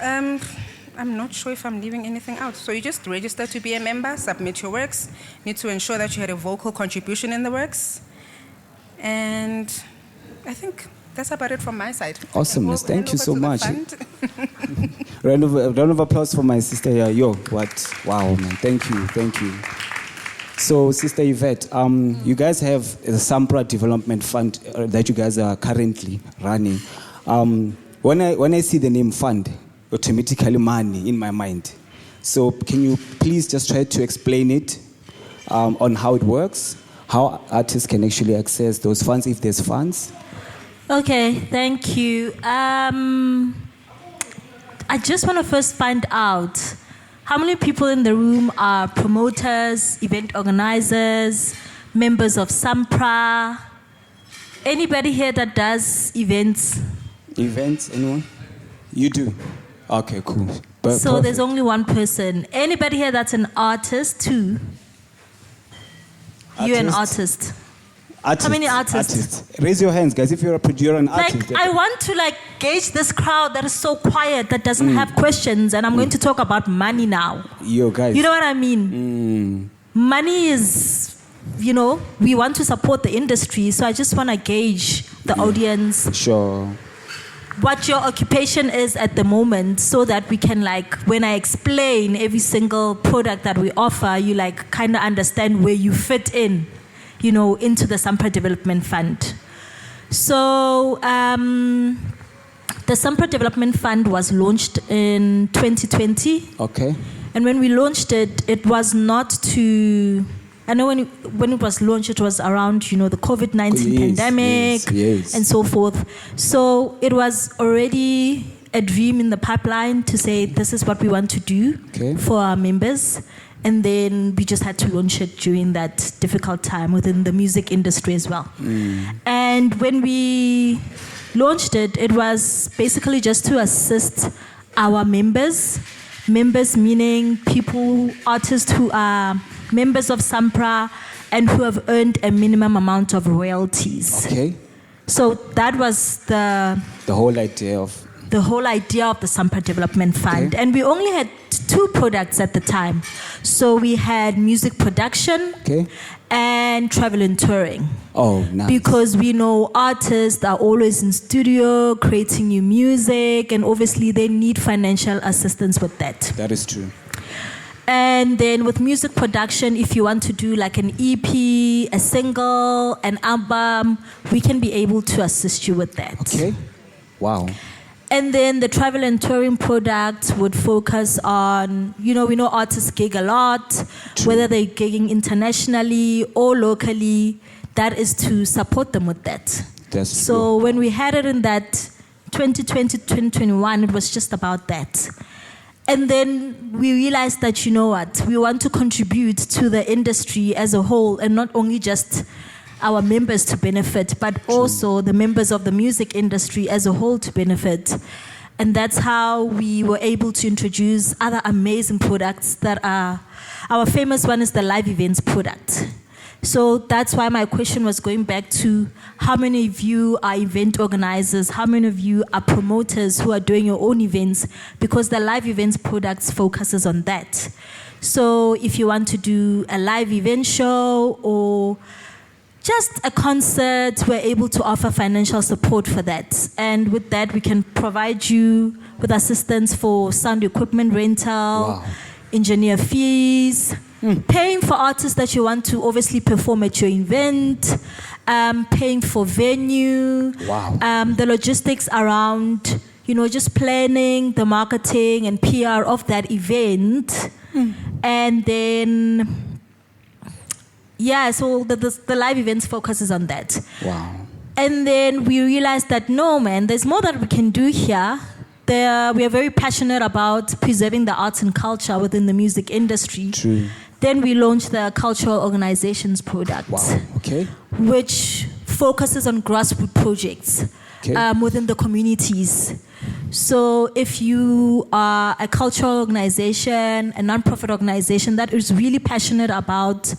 Speaker 7: I'm not sure if I'm leaving anything out. So you just register to be a member, submit your works, need to ensure that you had a vocal contribution in the works, and I think that's about it from my side.
Speaker 2: Awesomeness. Thank you so much. Round of applause for my sister here. Yo, what? Wow, man. Thank you. So, Sister Yvette, you guys have the SAMPRA Development Fund that you guys are currently running. When I see the name fund, automatically money in my mind. So, can you please just try to explain it on how it works, how artists can actually access those funds if there's funds?
Speaker 4: Okay, thank you. I just want to first find out how many people in the room are promoters, event organizers, members of SAMPRA. Anybody here that does events?
Speaker 2: Events, anyone? You do? Okay, cool.
Speaker 4: So there's only one person. Anybody here that's an artist too? You're an artist.
Speaker 2: Artists.
Speaker 4: How many artists?
Speaker 2: Raise your hands, guys, if you're an artist.
Speaker 4: I want to gauge this crowd that is so quiet, that doesn't have questions, and I'm going to talk about money now.
Speaker 2: Yo, guys.
Speaker 4: You know what I mean? Money is, we want to support the industry, so I just want to gauge the audience.
Speaker 2: Sure.
Speaker 4: What your occupation is at the moment, so that we can, when I explain every single product that we offer, you kind of understand where you fit in. Into the SAMPRA Development Fund. So the SAMPRA Development Fund was launched in 2020.
Speaker 2: Okay.
Speaker 4: And when we launched it, it was not to I know when it was launched, it was around, the COVID-19 pandemic and so forth. So it was already a dream in the pipeline to say, this is what we want to do for our members. And then we just had to launch it during that difficult time within the music industry as well. And when we launched it, it was basically just to assist our members meaning artists who are members of SAMPRA and who have earned a minimum amount of royalties.
Speaker 2: Okay.
Speaker 4: So that was the
Speaker 2: whole idea of
Speaker 4: the SAMPRA Development Fund. And we only had 2 products at the time. So we had music production and travel and touring.
Speaker 2: Oh, nice.
Speaker 4: Because we know artists are always in studio creating new music, and obviously they need financial assistance with that.
Speaker 2: That is true.
Speaker 4: And then with music production, if you want to do like an EP, a single, an album, we can be able to assist you with that.
Speaker 2: Okay. Wow.
Speaker 4: And then the travel and touring product would focus on, we know artists gig a lot, whether they're gigging internationally or locally. That is to support them with that. So when we had it in that 2020, 2021, it was just about that. And then we realized that, we want to contribute to the industry as a whole, and not only just our members to benefit, but also the members of the music industry as a whole to benefit. And that's how we were able to introduce other amazing products that are, our famous one is the live events product. So that's why my question was going back to how many of you are event organizers, how many of you are promoters who are doing your own events, because the live events products focuses on that. So if you want to do a live event show or just a concert, we're able to offer financial support for that. And with that, we can provide you with assistance for sound equipment rental, engineer fees, paying for artists that you want to obviously perform at your event, paying for venue, the logistics around, just planning, the marketing and PR of that event. And then so the live events focuses on that.
Speaker 2: Wow.
Speaker 4: And then we realized that, no, man, there's more that we can do here. We are very passionate about preserving the arts and culture within the music industry.
Speaker 2: True.
Speaker 4: Then we launched the cultural organizations product, which focuses on grassroots projects within the communities. So if you are a cultural organization, a non-profit organization that is really passionate about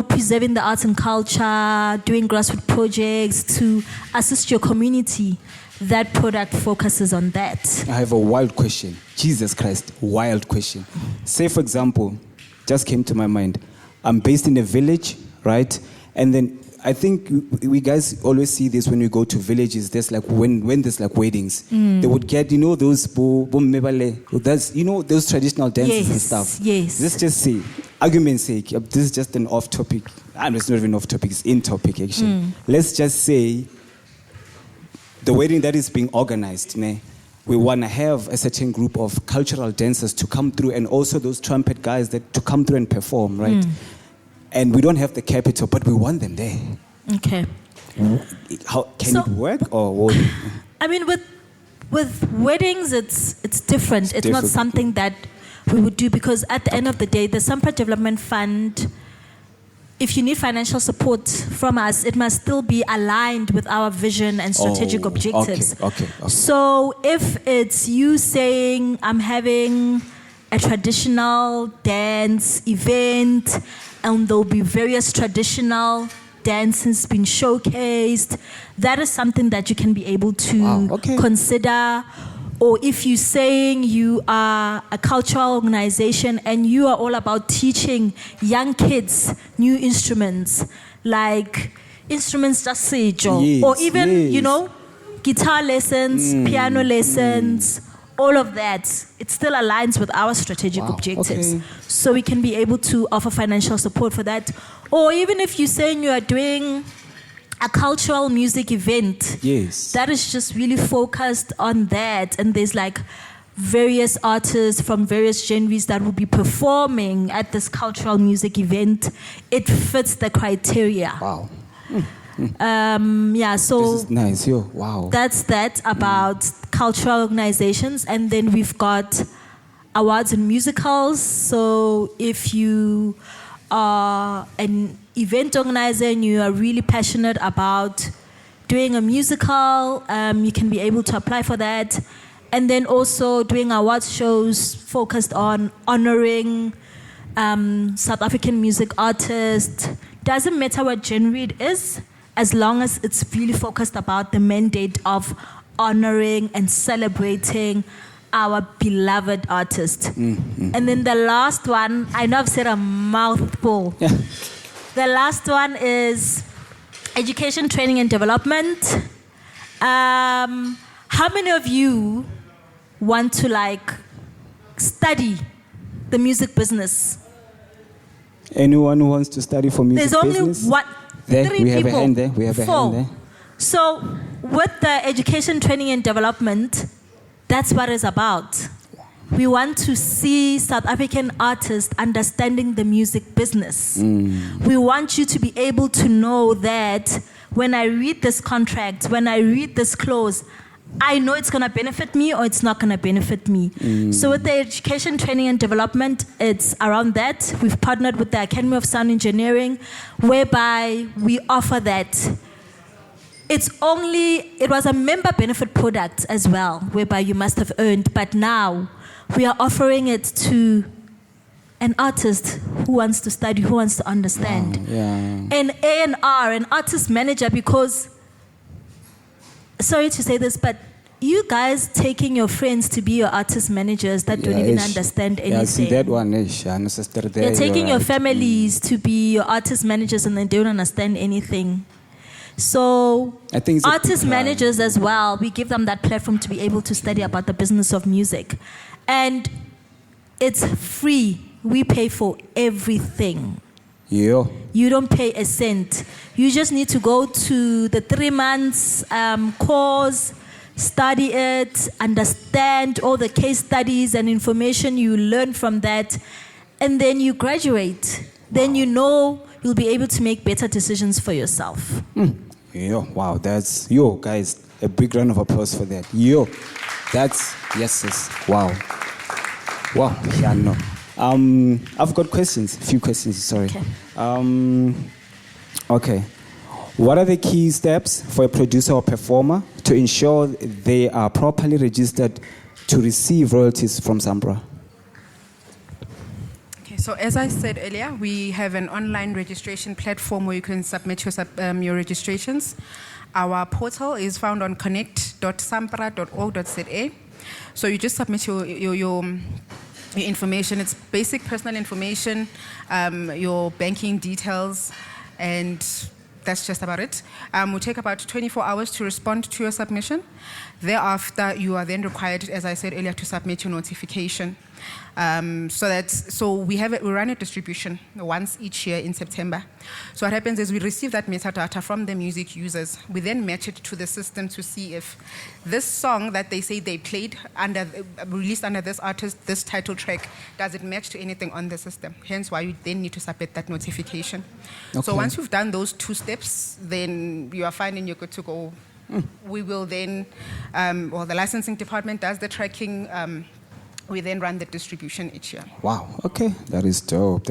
Speaker 4: preserving the arts and culture, doing grassroots projects to assist your community, that product focuses on that.
Speaker 2: I have a wild question. Jesus Christ, wild question. Say, for example, just came to my mind. I'm based in a village, right? And then I think we guys always see this when we go to villages. There's like when there's like weddings, they would get those those traditional dances and stuff.
Speaker 4: Yes.
Speaker 2: Let's just say, argument's sake, this is just an off topic. It's not even off topic. It's in topic actually. Let's just say the wedding that is being organized. We want to have a certain group of cultural dancers to come through, and also those trumpet guys to come through and perform, right? And we don't have the capital, but we want them there.
Speaker 4: Okay.
Speaker 2: How can it work, or what?
Speaker 4: I mean, with weddings, it's different. It's not something that we would do, because at the end of the day, the SAMPRA Development Fund, if you need financial support from us, it must still be aligned with our vision and strategic objectives.
Speaker 2: Okay.
Speaker 4: So if it's you saying, I'm having a traditional dance event, and there'll be various traditional dances being showcased, that is something that you can be able to consider. Or if you're saying you are a cultural organization and you are all about teaching young kids new instruments, like instruments just sejo, or even, guitar lessons, piano lessons, all of that, it still aligns with our strategic objectives. So we can be able to offer financial support for that. Or even if you're saying you are doing a cultural music event, that is just really focused on that, and there's like various artists from various genres that will be performing at this cultural music event, it fits the criteria.
Speaker 2: Wow.
Speaker 4: Yeah, so
Speaker 2: This is nice. Yo, wow.
Speaker 4: that's that about cultural organizations. And then we've got awards and musicals. So if you are an event organizer and you are really passionate about doing a musical, you can be able to apply for that. And then also doing awards shows focused on honoring South African music artists. Doesn't matter what genre it is, as long as it's really focused about the mandate of honoring and celebrating our beloved artist. And then the last one, I know I've said a mouthful. The last one is education, training, and development. How many of you want to study the music business?
Speaker 2: Anyone who wants to study for music
Speaker 4: There's
Speaker 2: business?
Speaker 4: only one.
Speaker 2: There,
Speaker 4: Three
Speaker 2: we have
Speaker 4: people.
Speaker 2: a hand there. We have a
Speaker 4: Four.
Speaker 2: hand there.
Speaker 4: So with the education, training, and development, that's what it's about. We want to see South African artists understanding the music business. We want you to be able to know that when I read this contract, when I read this clause, I know it's going to benefit me or it's not going to benefit me. So with the education, training, and development, it's around that. We've partnered with the Academy of Sound Engineering, whereby we offer that. It was a member benefit product as well, whereby you must have earned, but now we are offering it to an artist who wants to study, who wants to understand. An A&R, an artist manager, because, sorry to say this, but you guys taking your friends to be your artist managers that don't even understand anything.
Speaker 2: Yeah, I see that one.
Speaker 4: You're taking your families to be your artist managers and they don't understand anything. So
Speaker 2: I think it's a
Speaker 4: artist
Speaker 2: big crime.
Speaker 4: managers as well, we give them that platform to be able to study about the business of music. And it's free. We pay for everything.
Speaker 2: Yo.
Speaker 4: You don't pay a cent. You just need to go to the 3 months course, study it, understand all the case studies and information you learn from that, and then you graduate. Then you know you'll be able to make better decisions for yourself.
Speaker 2: Yo, wow, that's, yo, guys, a big round of applause for that. Yo, that's, yes, wow. Wow, yeah, no. I've got questions, a few questions, sorry. Okay. What are the key steps for a producer or performer to ensure they are properly registered to receive royalties from SAMPRA?
Speaker 7: So as I said earlier, we have an online registration platform where you can submit your registrations. Our portal is found on connect.sampra.org.za. So you just submit your information. It's basic personal information, your banking details, and that's just about it. We'll take about 24 hours to respond to your submission. Thereafter, you are then required, as I said earlier, to submit your notification. So we run a distribution once each year in September. So what happens is we receive that metadata from the music users. We then match it to the system to see if this song that they say they played released under this artist, this title track, does it match to anything on the system? Hence why you then need to submit that notification. Okay. So once you've done those 2 steps, then you are fine and you're good to go. We will then, the licensing department does the tracking. We then run the distribution each year.
Speaker 2: Wow, okay, that is dope.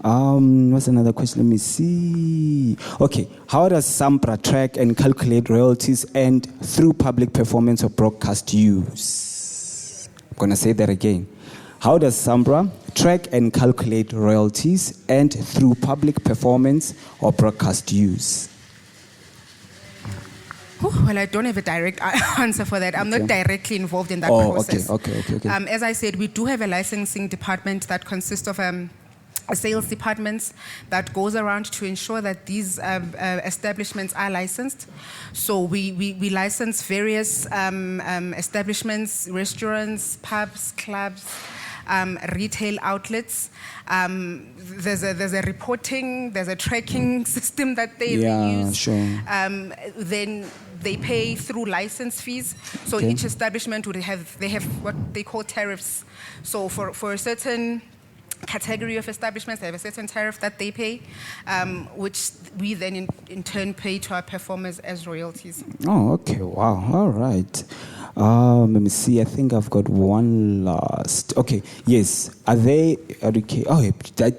Speaker 2: What's another question? Let me see. Okay, how does SAMPRA track and calculate royalties and through public performance or broadcast use? I'm going to say that again. How does SAMPRA track and calculate royalties and through public performance or broadcast use?
Speaker 7: Well, I don't have a direct answer for that. I'm not directly involved in that process.
Speaker 2: Okay.
Speaker 7: As I said, we do have a licensing department that consists of sales departments that goes around to ensure that these establishments are licensed. So we license various establishments, restaurants, pubs, clubs, retail outlets. There's a reporting, there's a tracking system that they use.
Speaker 2: Sure.
Speaker 7: Then they pay through license fees. So
Speaker 2: Okay.
Speaker 7: each establishment would have what they call tariffs. So for a certain category of establishments, they have a certain tariff that they pay, which we then in turn pay to our performers as royalties.
Speaker 2: Oh, okay. Wow. All right. Let me see. I think I've got one last. Okay. Yes. Are they educate? Oh,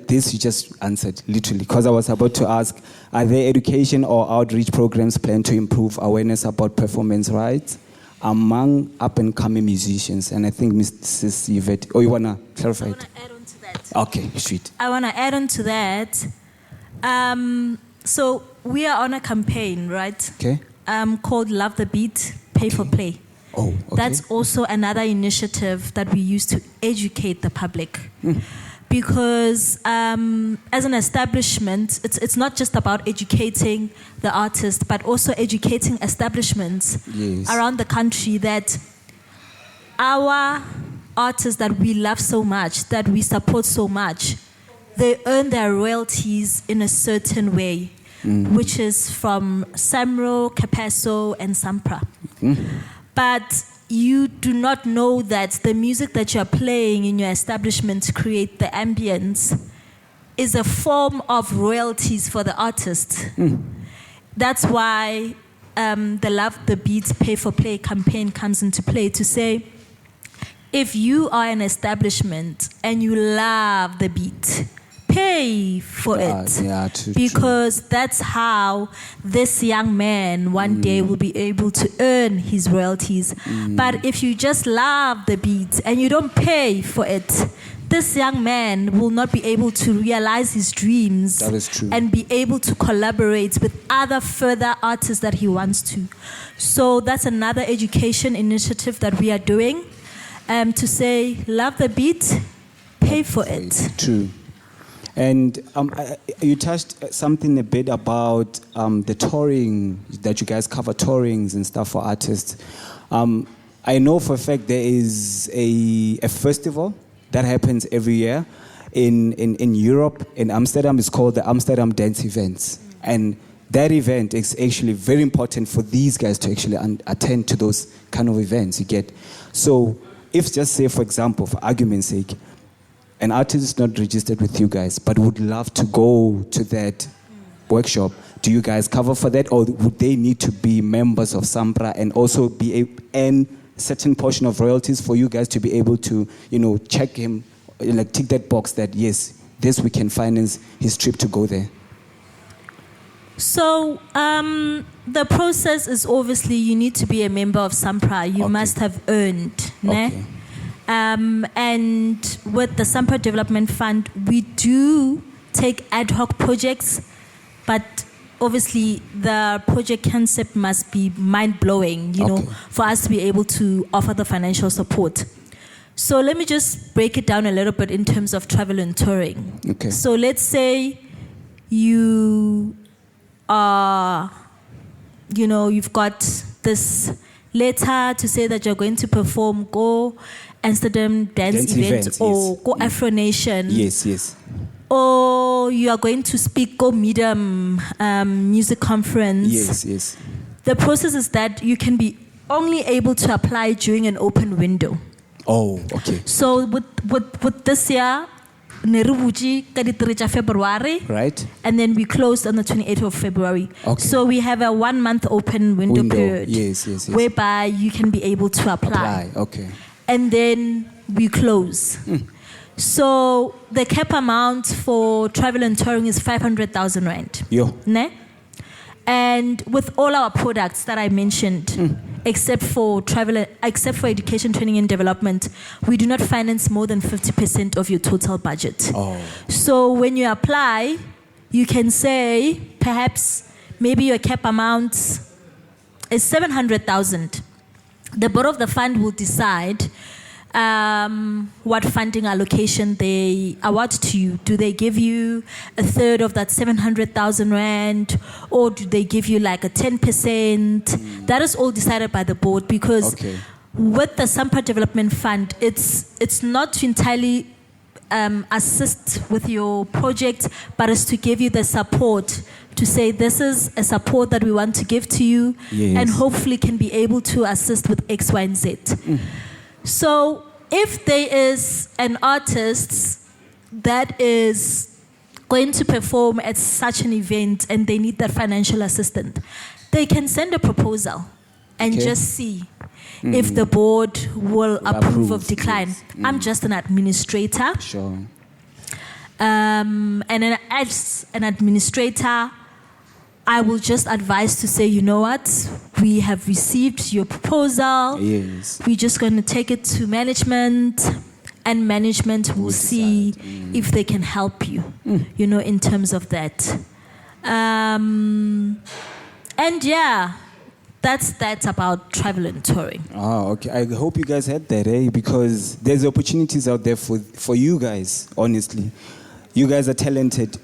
Speaker 2: this you just answered literally, because I was about to ask: are there education or outreach programs planned to improve awareness about performance rights among up-and-coming musicians? And I think Mrs. Yvette. Oh, you wanna clarify it?
Speaker 4: Add on to that.
Speaker 2: Okay, sweet.
Speaker 4: I want to add on to that. So we are on a campaign, right?
Speaker 2: Okay.
Speaker 4: Called Love the Beat, Pay for Play.
Speaker 2: Oh, okay.
Speaker 4: That's also another initiative that we use to educate the public. Because as an establishment, it's not just about educating the artist, but also educating establishments
Speaker 2: Yes.
Speaker 4: around the country that our artists that we love so much, that we support so much, they earn their royalties in a certain way, which is from Samro, Capasso, and SAMPRA. But you do not know that the music that you're playing in your establishment to create the ambience is a form of royalties for the artist. That's why the Love the Beat, Pay for Play campaign comes into play to say, if you are an establishment and you love the beat, pay for it.
Speaker 2: Yeah, true,
Speaker 4: because that's how this young man one day will be able to earn his royalties. But if you just love the beat and you don't pay for it, this young man will not be able to realize his dreams.
Speaker 2: That is true.
Speaker 4: And be able to collaborate with other further artists that he wants to. So that's another education initiative that we are doing, to say, love the beat, pay for it.
Speaker 2: True. And you touched something a bit about the touring, that you guys cover tourings and stuff for artists. I know for a fact there is a festival that happens every year in Europe, in Amsterdam. It's called the Amsterdam Dance Events. And that event is actually very important for these guys to actually attend to those kind of events you get. So if, just say, for example, for argument's sake, an artist is not registered with you guys, but would love to go to that workshop, do you guys cover for that, or would they need to be members of SAMPRA and also be a certain portion of royalties for you guys to be able to, check him, like tick that box that yes, this we can finance his trip to go there?
Speaker 4: So the process is obviously you need to be a member of SAMPRA. You must have earned.
Speaker 2: Okay.
Speaker 4: And with the SAMPRA Development Fund, we do take ad hoc projects, but obviously the project concept must be mind-blowing, for us to be able to offer the financial support. So let me just break it down a little bit in terms of travel and touring.
Speaker 2: Okay.
Speaker 4: So let's say you are, you've got this letter to say that you're going to perform Go Amsterdam Dance Event or Go Afro Nation.
Speaker 2: Yes.
Speaker 4: Or you are going to speak Go Medium Music Conference.
Speaker 2: Yes.
Speaker 4: The process is that you can be only able to apply during an open window.
Speaker 2: Oh, okay.
Speaker 4: So with this year, February,
Speaker 2: right?
Speaker 4: And then we closed on the 28th of February.
Speaker 2: Okay.
Speaker 4: So we have a 1 month open window period.
Speaker 2: Yes.
Speaker 4: Whereby you can be able to apply.
Speaker 2: Okay.
Speaker 4: And then we close. So the cap amount for travel and touring is 500,000 rand. Ne? And with all our products that I mentioned, except for education, training, and development, we do not finance more than 50% of your total budget.
Speaker 2: Oh.
Speaker 4: So when you apply, you can say perhaps maybe your cap amount is 700,000. The board of the fund will decide what funding allocation they award to you. Do they give you a third of that 700,000 rand, or do they give you like a 10%? That is all decided by the board, because with the SAMPRA Development Fund, it's not to entirely assist with your project, but it's to give you the support to say this is a support that we want to give to you, and hopefully can be able to assist with X, Y, and Z. So if there is an artist that is going to perform at such an event and they need that financial assistance, they can send a proposal and just see if the board will approve of decline. I'm just an administrator.
Speaker 2: Sure.
Speaker 4: And as an administrator, I will just advise to say, you know what, we have received your proposal.
Speaker 2: Yes.
Speaker 4: We're just going to take it to management, and management will see if they can help you, you know, in terms of that. And yeah, that's about travel and touring.
Speaker 2: Oh, okay. I hope you guys had that, because there's opportunities out there for you guys, honestly. You guys are talented.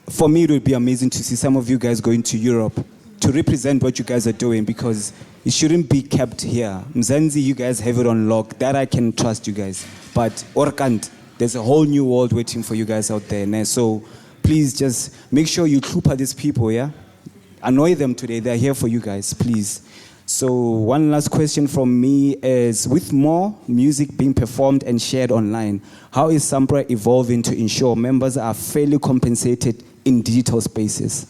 Speaker 2: For me, it would be amazing to see some of you guys going to Europe to represent what you guys are doing, because it shouldn't be kept here. Mzansi, you guys have it on lock. That I can trust you guys. But Orkant, there's a whole new world waiting for you guys out there. Né? So please just make sure you klupa these people, yeah? Annoy them today. They're here for you guys, please. So one last question from me is, with more music being performed and shared online, how is SAMPRA evolving to ensure members are fairly compensated in digital spaces?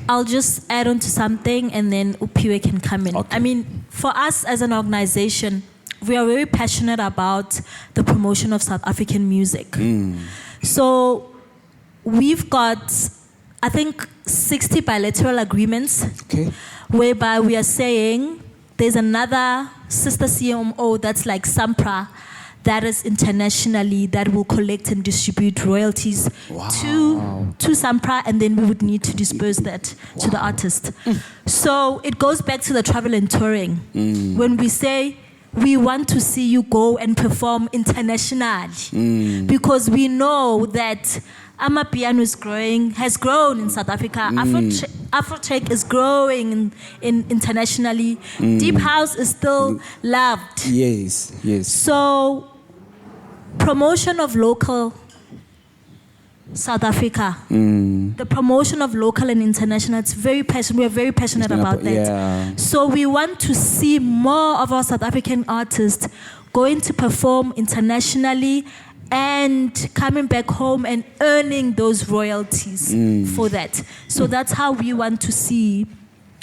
Speaker 4: I'll just add on to something and then Upiwe can come in.
Speaker 2: Okay.
Speaker 4: I mean, for us as an organization, we are very passionate about the promotion of South African music. So we've got, I think, 60 bilateral agreements, whereby we are saying there's another sister CMO that's like SAMPRA, that is internationally, that will collect and distribute royalties to SAMPRA, and then we would need to disperse that to the artist. So it goes back to the travel and touring. When we say we want to see you go and perform internationally, because we know that Amapiano has grown in South Africa. Afrotrek is growing in internationally. Deep House is still loved.
Speaker 2: Yes.
Speaker 4: So, promotion of local South Africa, the promotion of local and international, we are very passionate about that.
Speaker 2: Yeah.
Speaker 4: So we want to see more of our South African artists going to perform internationally and coming back home and earning those royalties for that. So that's how we want to see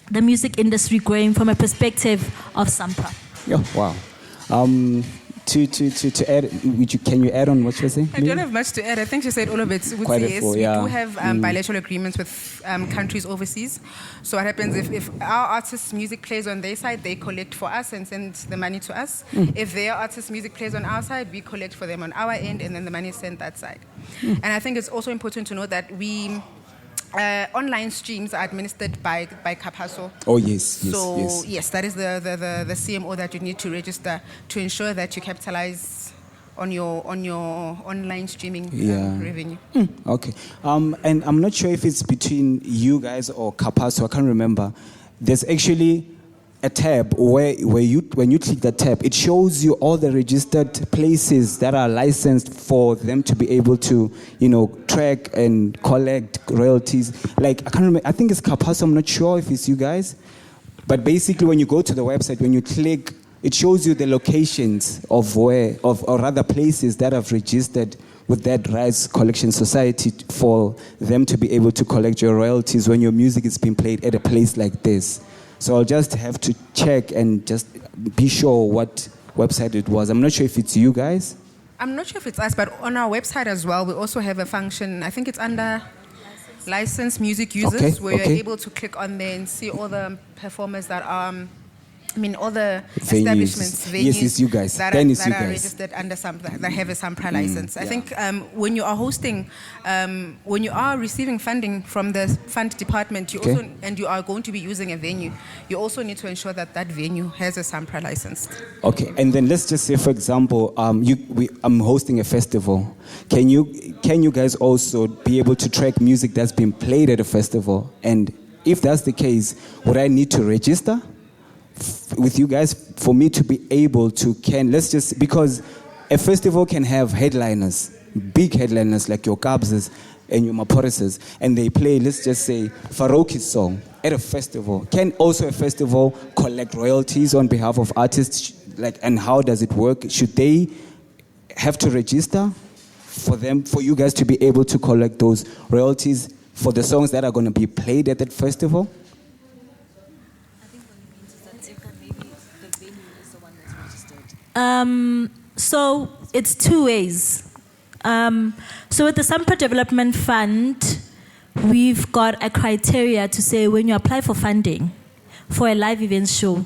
Speaker 4: the music industry growing from a perspective of SAMPRA.
Speaker 2: Yeah, wow. To add, can you add on what you're saying?
Speaker 7: I don't have much to add. I think she said all of it.
Speaker 2: Quite
Speaker 7: yes,
Speaker 2: full,
Speaker 7: we
Speaker 2: yeah.
Speaker 7: do have bilateral agreements with countries overseas. So what happens if our artists' music plays on their side, they collect for us and send the money to us. If their artists' music plays on our side, we collect for them on our end, and then the money is sent that side. And I think it's also important to know that we online streams are administered by Capaso.
Speaker 2: Oh, yes.
Speaker 7: So yes, that is the CMO that you need to register to ensure that you capitalize on your online streaming revenue.
Speaker 2: Okay. And I'm not sure if it's between you guys or Capaso. I can't remember. There's actually a tab where when you click the tab, it shows you all the registered places that are licensed for them to be able to, track and collect royalties. Like, I can't remember. I think it's Capaso. I'm not sure if it's you guys. But basically, when you go to the website, when you click, it shows you the locations or rather places that have registered with that Rights Collection Society for them to be able to collect your royalties when your music is being played at a place like this. So I'll just have to check and just be sure what website it was. I'm not sure if it's you guys.
Speaker 7: I'm not sure if it's us, but on our website as well, we also have a function. I think it's under licensed music users, where you're able to click on there and see all the performers that are... all the establishments, venues
Speaker 2: yes, it's you guys.
Speaker 7: that are registered under that have a SAMPRA license. I think when you are hosting, when you are receiving funding from the fund department, you also, and you are going to be using a venue, you also need to ensure that that venue has a SAMPRA license.
Speaker 2: Okay, and then let's just say, for example, I'm hosting a festival. Can you guys also be able to track music that's been played at a festival? And if that's the case, would I need to register? with you guys for me to be able to because a festival can have headliners, big headliners like your Kabzes and your Maporisas, and they play, let's just say, Farouki's song at a festival. Can also a festival collect royalties on behalf of artists? And how does it work? Should they have to register for you guys to be able to collect those royalties for the songs that are going to be played at that festival?
Speaker 4: So it's two ways. So with the SAMPRA Development Fund, we've got a criteria to say when you apply for funding for a live event show,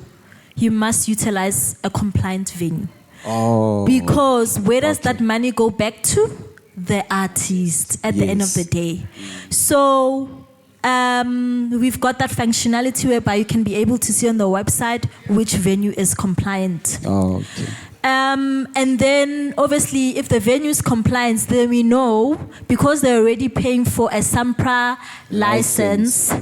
Speaker 4: you must utilize a compliant venue.
Speaker 2: Oh.
Speaker 4: Because where does that money go back to? The artist at the end of the day. So we've got that functionality whereby you can be able to see on the website which venue is compliant.
Speaker 2: Oh, okay.
Speaker 4: And then obviously if the venue is compliant, then we know because they're already paying for a SAMPRA license,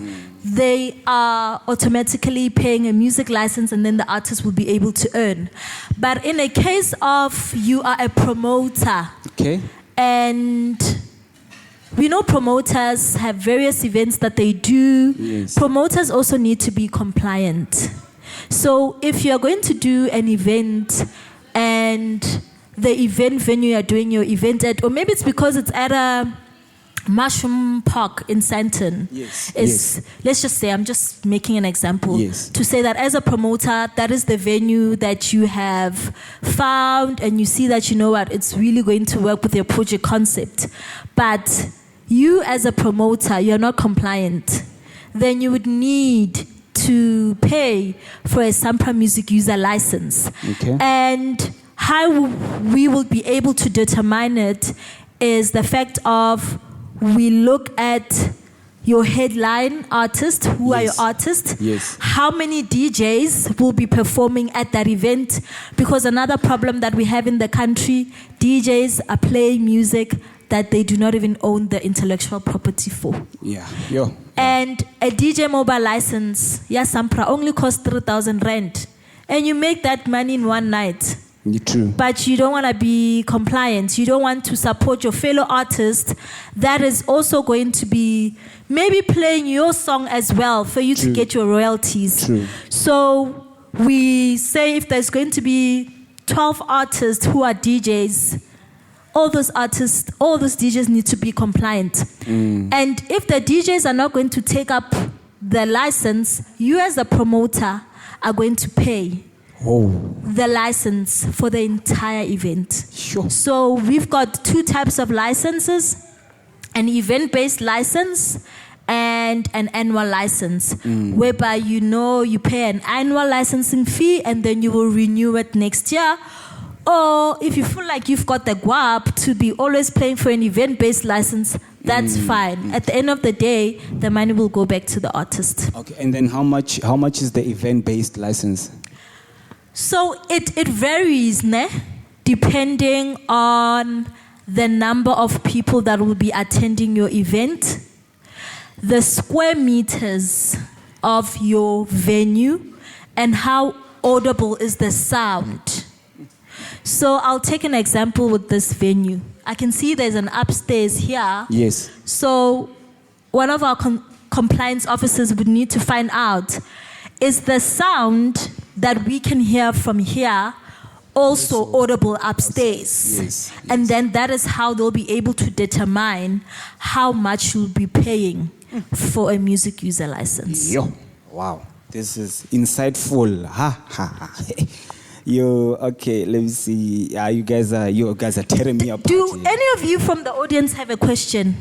Speaker 4: they are automatically paying a music license, and then the artist will be able to earn. But in a case of you are a promoter,
Speaker 2: okay,
Speaker 4: and we know promoters have various events that they do.
Speaker 2: Yes.
Speaker 4: Promoters also need to be compliant. So if you're going to do an event and the event venue you're doing your event at, or maybe it's because it's at a Mushroom Park in Sandton.
Speaker 2: Yes.
Speaker 4: Let's just say, I'm just making an example.
Speaker 2: Yes.
Speaker 4: To say that as a promoter, that is the venue that you have found and you see that, you know what, it's really going to work with your project concept. But you as a promoter, you're not compliant. Then you would need to pay for a SAMPRA music user license.
Speaker 2: Okay.
Speaker 4: And how we will be able to determine it is the fact of we look at your headline artist, who are your artists, how many DJs will be performing at that event, because another problem that we have in the country, DJs are playing music that they do not even own the intellectual property for. And a DJ mobile license, SAMPRA, only costs 3,000 rand. And you make that money in one night.
Speaker 2: True.
Speaker 4: But you don't want to be compliant. You don't want to support your fellow artist that is also going to be maybe playing your song as well for you to get your royalties.
Speaker 2: True.
Speaker 4: So we say if there's going to be 12 artists who are DJs, all those artists, all those DJs need to be compliant. And if the DJs are not going to take up the license, you as a promoter are going to pay the license for the entire event.
Speaker 2: Sure.
Speaker 4: So we've got two types of licenses, an event-based license and an annual license, whereby you pay an annual licensing fee and then you will renew it next year. Or if you feel like you've got the guap to be always paying for an event-based license, that's fine. At the end of the day, the money will go back to the artist.
Speaker 2: Okay, and then how much is the event-based license?
Speaker 4: So it varies, depending on the number of people that will be attending your event, the square meters of your venue, and how audible is the sound. So I'll take an example with this venue. I can see there's an upstairs here.
Speaker 2: Yes.
Speaker 4: So one of our compliance officers would need to find out, is the sound that we can hear from here also audible upstairs?
Speaker 2: Yes.
Speaker 4: And then that is how they'll be able to determine how much you'll be paying for a music user license.
Speaker 2: Wow, this is insightful. Okay, let me see. You guys are tearing me apart.
Speaker 4: Do any of you from the audience have a question?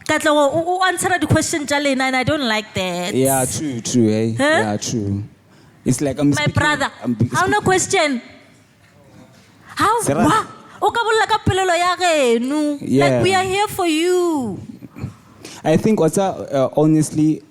Speaker 4: Answer the question, Jalena, and I don't like that.
Speaker 2: Yeah, true, eh?
Speaker 4: Huh?
Speaker 2: Yeah, true. It's like I'm
Speaker 4: my
Speaker 2: speaking,
Speaker 4: brother. How no question? How?
Speaker 2: Sarah. Yeah.
Speaker 4: Like we are here for you.
Speaker 2: I think honestly,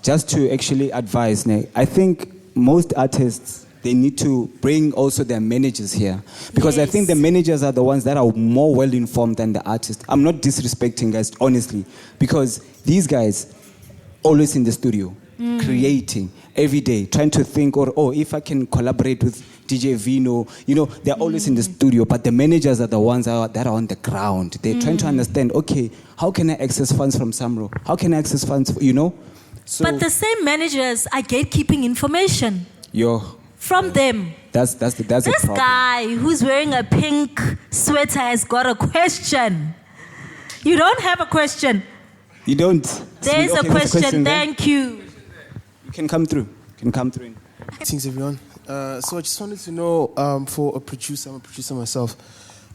Speaker 2: just to actually advise, I think most artists, they need to bring also their managers here. Because I think the managers are the ones that are more well-informed than the artists. I'm not disrespecting guys, honestly. Because these guys, always in the studio. creating every day, trying to think, or if I can collaborate with DJ Vino, they're always in the studio, but the managers are the ones that are on the ground. They're trying to understand, okay, how can I access funds from Samro? How can I access funds, So,
Speaker 4: But the same managers are gatekeeping information from them.
Speaker 2: That's a
Speaker 4: This
Speaker 2: problem.
Speaker 4: guy who's wearing a pink sweater has got a question. You don't have a question.
Speaker 2: You don't.
Speaker 4: There's
Speaker 2: Okay,
Speaker 4: a question.
Speaker 2: then.
Speaker 4: Thank you.
Speaker 2: You can come through.
Speaker 8: Thanks, everyone. So I just wanted to know, for a producer, I'm a producer myself,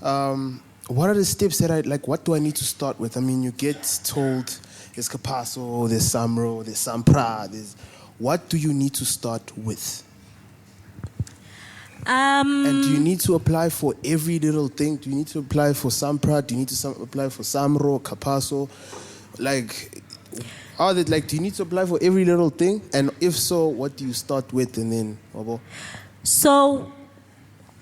Speaker 8: what are the steps that what do I need to start with? I mean, you get told there's Capasso, there's Samro, there's SAMPRA, what do you need to start with? And do you need to apply for every little thing? Do you need to apply for SAMPRA? Do you need to apply for Samro, Capasso? Do you need to apply for every little thing? And if so, what do you start with and then,
Speaker 4: So,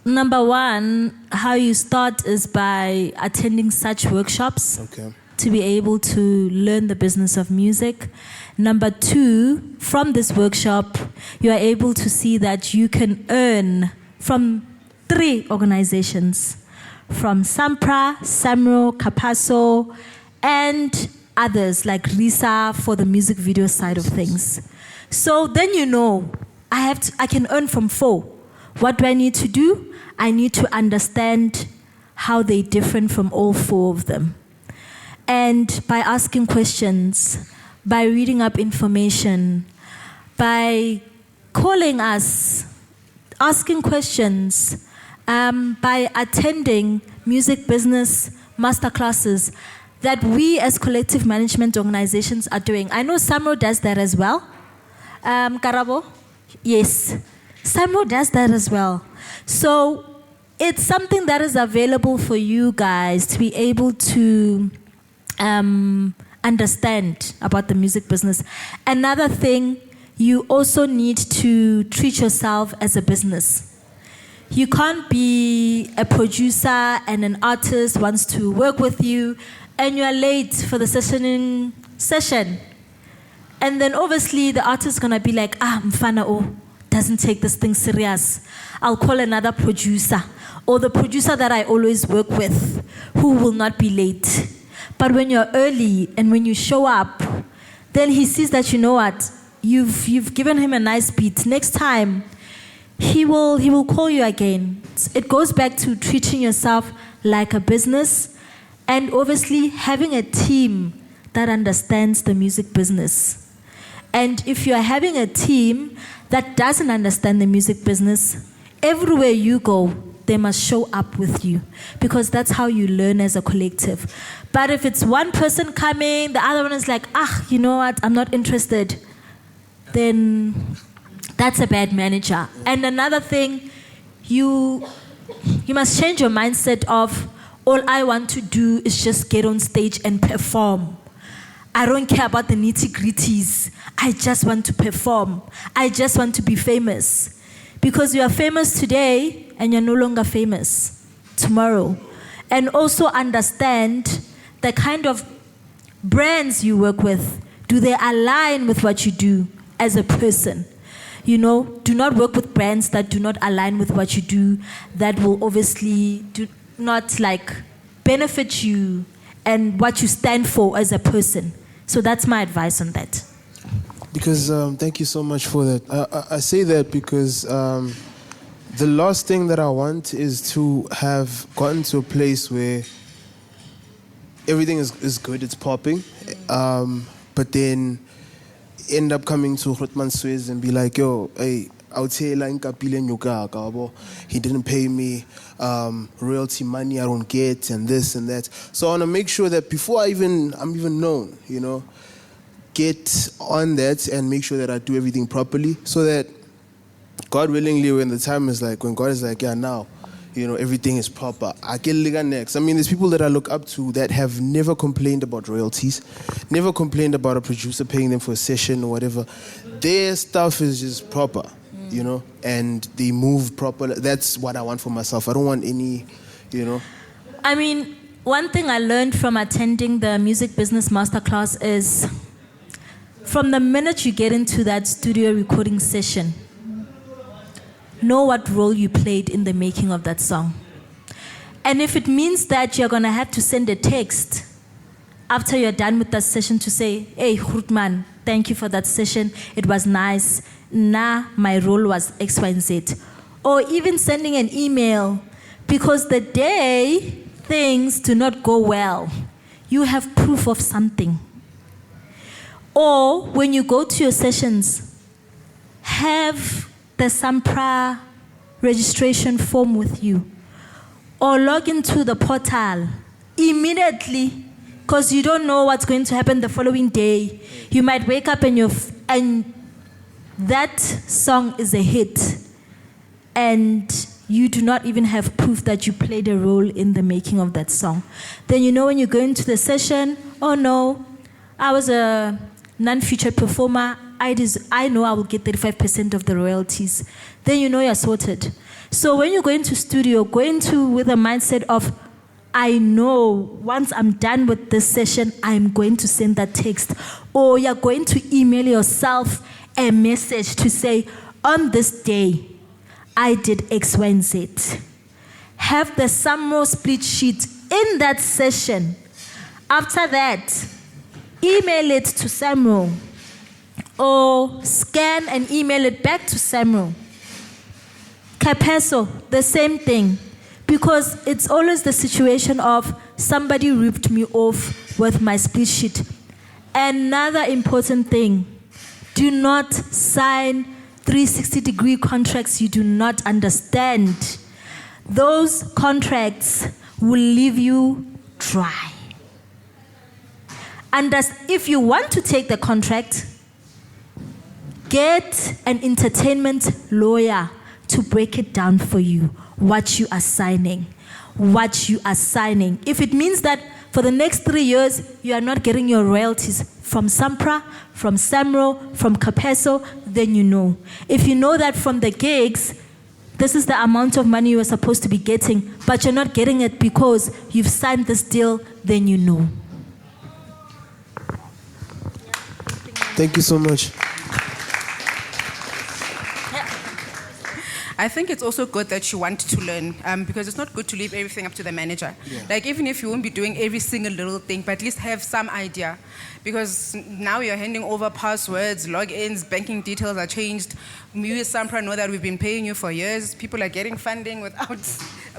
Speaker 4: number one, how you start is by attending such workshops to be able to learn the business of music. Number two, from this workshop, you are able to see that you can earn from 3 organizations, from SAMPRA, Samro, Capasso, and others like Risa for the music video side of things. So then I can earn from 4. What do I need to do? I need to understand how they're different from all 4 of them. And by asking questions, by reading up information, by calling us, asking questions, by attending music business masterclasses that we as collective management organizations are doing. I know Samro does that as well. Karabo? Yes. Samro does that as well. So it's something that is available for you guys to be able to understand about the music business. Another thing, you also need to treat yourself as a business. You can't be a producer and an artist wants to work with you and you're late for the session. And then obviously the artist is going to be like, Mfana doesn't take this thing serious. I'll call another producer, or the producer that I always work with who will not be late. But when you're early and when you show up, then he sees that, you've given him a nice beat. Next time, he will call you again. It goes back to treating yourself like a business and obviously having a team that understands the music business. And if you're having a team that doesn't understand the music business, everywhere you go, they must show up with you because that's how you learn as a collective. But if it's one person coming, the other one is like, you know what, I'm not interested, then that's a bad manager. And another thing, you must change your mindset of, all I want to do is just get on stage and perform. I don't care about the nitty-gritties. I just want to perform. I just want to be famous. Because you are famous today and you're no longer famous tomorrow. And also understand the kind of brands you work with. Do they align with what you do as a person? Do not work with brands that do not align with what you do, that will obviously do not benefit you and what you stand for as a person. So that's my advice on that.
Speaker 8: Because thank you so much for that. I say that because the last thing that I want is to have gotten to a place where everything is good, it's popping, but then end up coming to Hotfurze and be like, yo, hey, he didn't pay me royalty money I don't get and this and that. So I want to make sure that before I'm even known, get on that and make sure that I do everything properly so that God willingly when God is like, yeah, now, everything is proper. I get next. I mean, there's people that I look up to that have never complained about royalties, never complained about a producer paying them for a session or whatever. Their stuff is just proper. And they move properly. That's what I want for myself. I don't want any,
Speaker 4: I mean, one thing I learned from attending the music business masterclass is from the minute you get into that studio recording session, know what role you played in the making of that song. And if it means that you're going to have to send a text after you're done with that session to say, hey, Grootman, thank you for that session. It was nice. My role was X, Y, and Z. Or even sending an email, because the day things do not go well, you have proof of something. Or when you go to your sessions, have the SAMPRA registration form with you. Or log into the portal immediately, because you don't know what's going to happen the following day. You might wake up and that song is a hit, and you do not even have proof that you played a role in the making of that song. Then you know when you go into the session, oh no, I was a non-featured performer, I know I will get 35% of the royalties. Then you know you're sorted. So when you go into studio, go into with a mindset of, I know once I'm done with this session, I'm going to send that text. Or you're going to email yourself a message to say, on this day, I did X, Y, and Z. Have the Samro split sheet in that session. After that, email it to Samro. Or scan and email it back to Samro. Capeso, the same thing. Because it's always the situation of somebody ripped me off with my split sheet. Another important thing, do not sign 360-degree contracts you do not understand. Those contracts will leave you dry. And if you want to take the contract, get an entertainment lawyer to break it down for you, what you are signing. If it means that for the next 3 years, you are not getting your royalties from SAMPRA, from Samro, from Capeso, then you know. If you know that from the gigs, this is the amount of money you are supposed to be getting, but you're not getting it because you've signed this deal, then you know.
Speaker 8: Thank you so much.
Speaker 7: I think it's also good that you want to learn, because it's not good to leave everything up to the manager. Yeah. Like, even if you won't be doing every single little thing, but at least have some idea. Because now you're handing over passwords, logins, banking details are changed. We as SAMPRA know that we've been paying you for years. People are getting funding without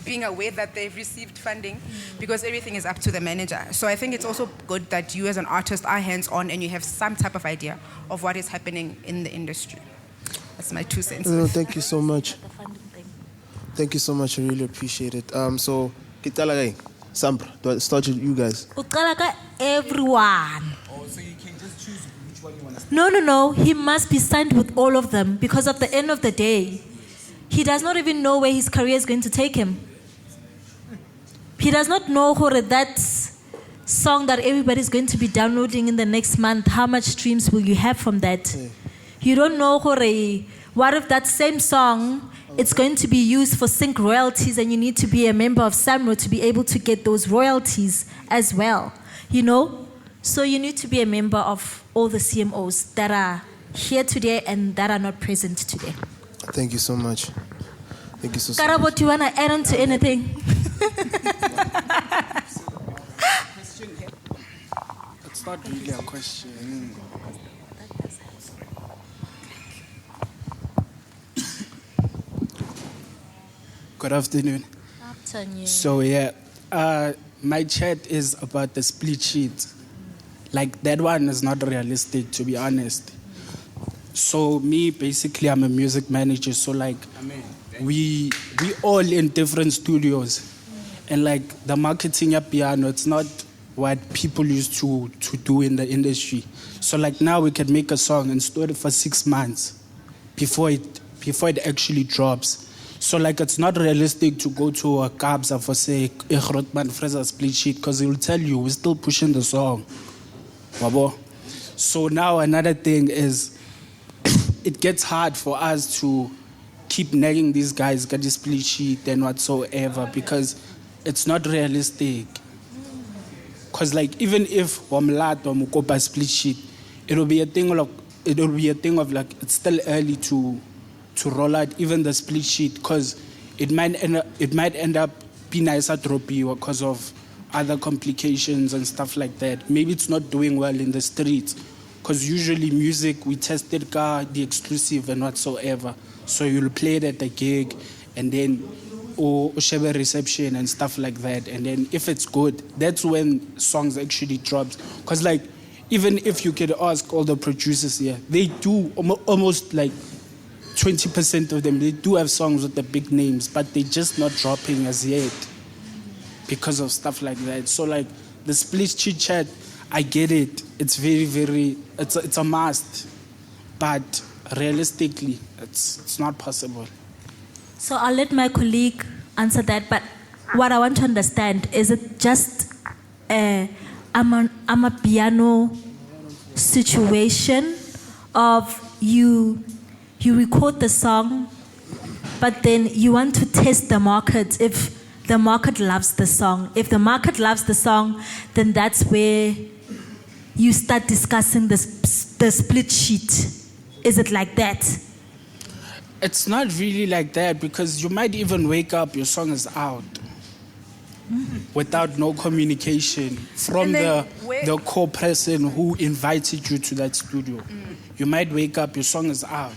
Speaker 7: being aware that they've received funding, because everything is up to the manager. So I think it's also good that you as an artist are hands-on and you have some type of idea of what is happening in the industry. That's my 2 cents.
Speaker 8: No, thank you so much. Thank you so much. I really appreciate it. So, Kitala SAMPRA, do I start with you guys?
Speaker 4: Everyone.
Speaker 2: Oh, so you can just choose which one you want to start?
Speaker 4: No. He must be signed with all of them, because at the end of the day, he does not even know where his career is going to take him. He does not know that song that everybody is going to be downloading in the next month, how much streams will you have from that? Yeah. You don't know what if that same song, it's going to be used for sync royalties, and you need to be a member of Samro to be able to get those royalties as well, you know? So you need to be a member of all the CMOs that are here today and that are not present today.
Speaker 8: Thank you so much. Thank you so much.
Speaker 4: Karabo, do you want to add on to anything?
Speaker 9: It's not really a question. Good afternoon.
Speaker 4: Afternoon.
Speaker 9: So my chat is about the split sheet. Like, that one is not realistic, to be honest. So me, basically, I'm a music manager. So like, we all in different studios, and like the marketing at piano, it's not what people used to do in the industry. So like, now we can make a song and store it for 6 months before it actually drops. So like, it's not realistic to go to a Kabza for say a Grootman Fraser split sheet, because he will tell you we're still pushing the song. Wabo. So now another thing is, it gets hard for us to keep nagging these guys, get the split sheet and whatsoever, because it's not realistic. Because like, even if Wamlat or Mukopa split sheet, it'll be a thing of like it's still early to roll out even the split sheet, because it might end up being nicer droppy because of other complications and stuff like that. Maybe it's not doing well in the streets, because usually music we tested the exclusive and whatsoever. So you'll play it at the gig and then or share a reception and stuff like that. And then if it's good, that's when songs actually drops. Because like, even if you could ask all the producers here, they do almost like 20% of them, they do have songs with the big names, but they're just not dropping as yet because of stuff like that. So like the split chit chat, I get it. It's very, very, it's a must. But realistically, it's not possible.
Speaker 4: So I'll let my colleague answer that, but what I want to understand, is it just a piano situation of you record the song, but then you want to test the market if the market loves the song. If the market loves the song, then that's where you start discussing the split sheet. Is it like that?
Speaker 9: It's not really like that, because you might even wake up, your song is out without no communication from the core person who invited you to that studio. You might wake up, your song is out.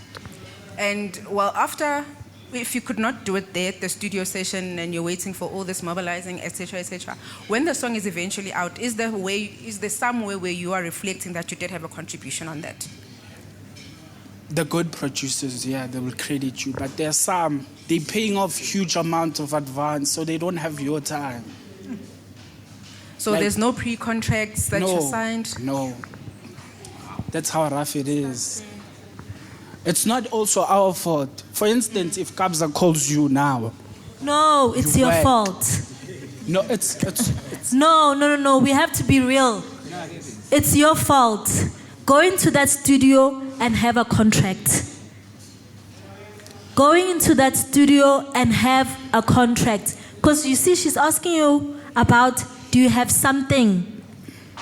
Speaker 7: And well, after, if you could not do it there at the studio session and you're waiting for all this mobilizing, etc., when the song is eventually out, is there some way where you are reflecting that you did have a contribution on that?
Speaker 9: The good producers, yeah, they will credit you. But there are some, they're paying off huge amounts of advance, so they don't have your time.
Speaker 7: So there's no pre-contracts that you signed?
Speaker 9: No. That's how rough it is. It's not also our fault. For instance, if Kabza calls you now.
Speaker 4: No, it's your fault.
Speaker 9: No, it's
Speaker 4: No. We have to be real. It's your fault. Go into that studio and have a contract. Going into that studio and have a contract. Because you see, she's asking you about, do you have something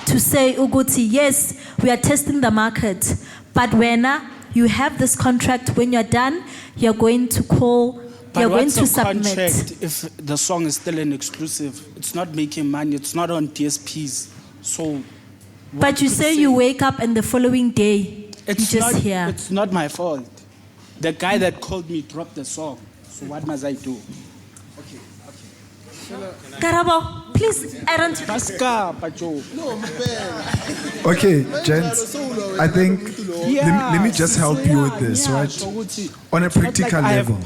Speaker 4: to say, Uguti, yes, we are testing the market. But when you have this contract, when you're done, you're going to call,
Speaker 9: but
Speaker 4: you're going to
Speaker 9: submit.
Speaker 4: submit.
Speaker 9: If the song is still an exclusive, it's not making money, it's not on DSPs. So,
Speaker 4: but you say you wake up and the following day, you just hear.
Speaker 9: It's not my fault. The guy that called me dropped the song. So what must I do?
Speaker 4: Karabo, please, I don't.
Speaker 6: Okay, gents, I think let me just help you with this, right? On a practical level.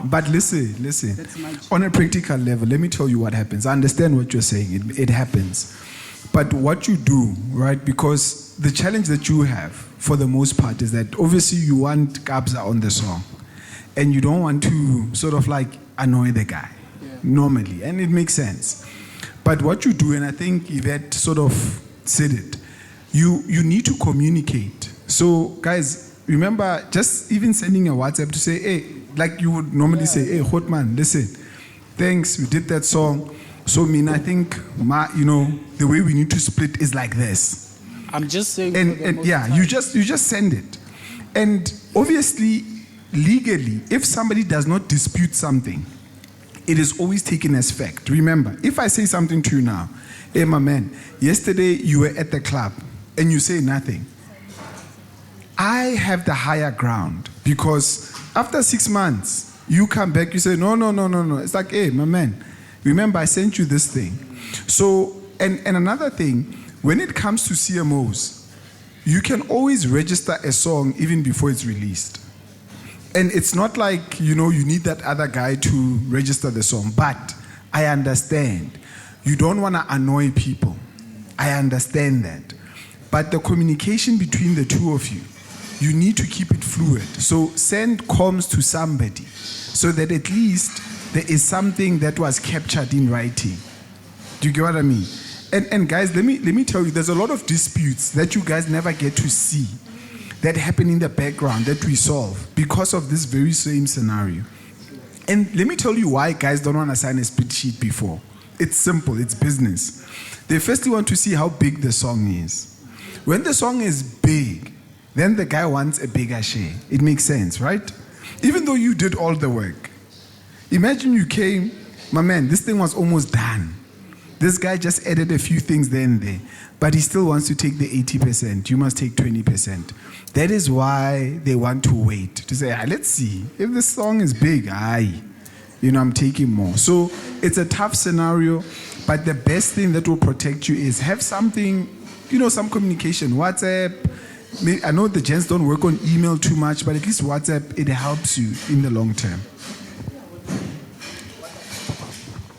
Speaker 6: But listen. On a practical level, let me tell you what happens. I understand what you're saying. It happens. But what you do, right, because the challenge that you have, for the most part, is that obviously you want Kabza on the song. And you don't want to sort of like annoy the guy, normally. And it makes sense. But what you do, and I think Yvette sort of said it, you need to communicate. So, guys, remember just even sending a WhatsApp to say, hey, like you would normally say, hey, Hotman, listen, thanks, we did that song. So, I think, the way we need to split is like this.
Speaker 9: I'm just saying.
Speaker 6: And you just send it. And obviously, legally, if somebody does not dispute something, it is always taken as fact. Remember, if I say something to you now, hey, my man, yesterday you were at the club and you say nothing, I have the higher ground, because after 6 months, you come back, you say, no. It's like, hey, my man, remember I sent you this thing. So, and another thing, when it comes to CMOs, you can always register a song even before it's released. And it's not like, you need that other guy to register the song. But I understand. You don't want to annoy people. I understand that. But the communication between the two of you, you need to keep it fluid. So send comms to somebody so that at least there is something that was captured in writing. Do you get what I mean? And guys, let me tell you, there's a lot of disputes that you guys never get to see that happen in the background that we solve because of this very same scenario. And let me tell you why guys don't want to sign a split sheet before. It's simple, it's business. They firstly want to see how big the song is. When the song is big, then the guy wants a bigger share. It makes sense, right? Even though you did all the work. Imagine you came, my man, this thing was almost done. This guy just added a few things there and there, but he still wants to take the 80%. You must take 20%. That is why they want to wait, to say, let's see. If the song is big, I'm taking more. So it's a tough scenario, but the best thing that will protect you is have something, some communication. WhatsApp. I know the gents don't work on email too much, but at least WhatsApp, it helps you in the long term.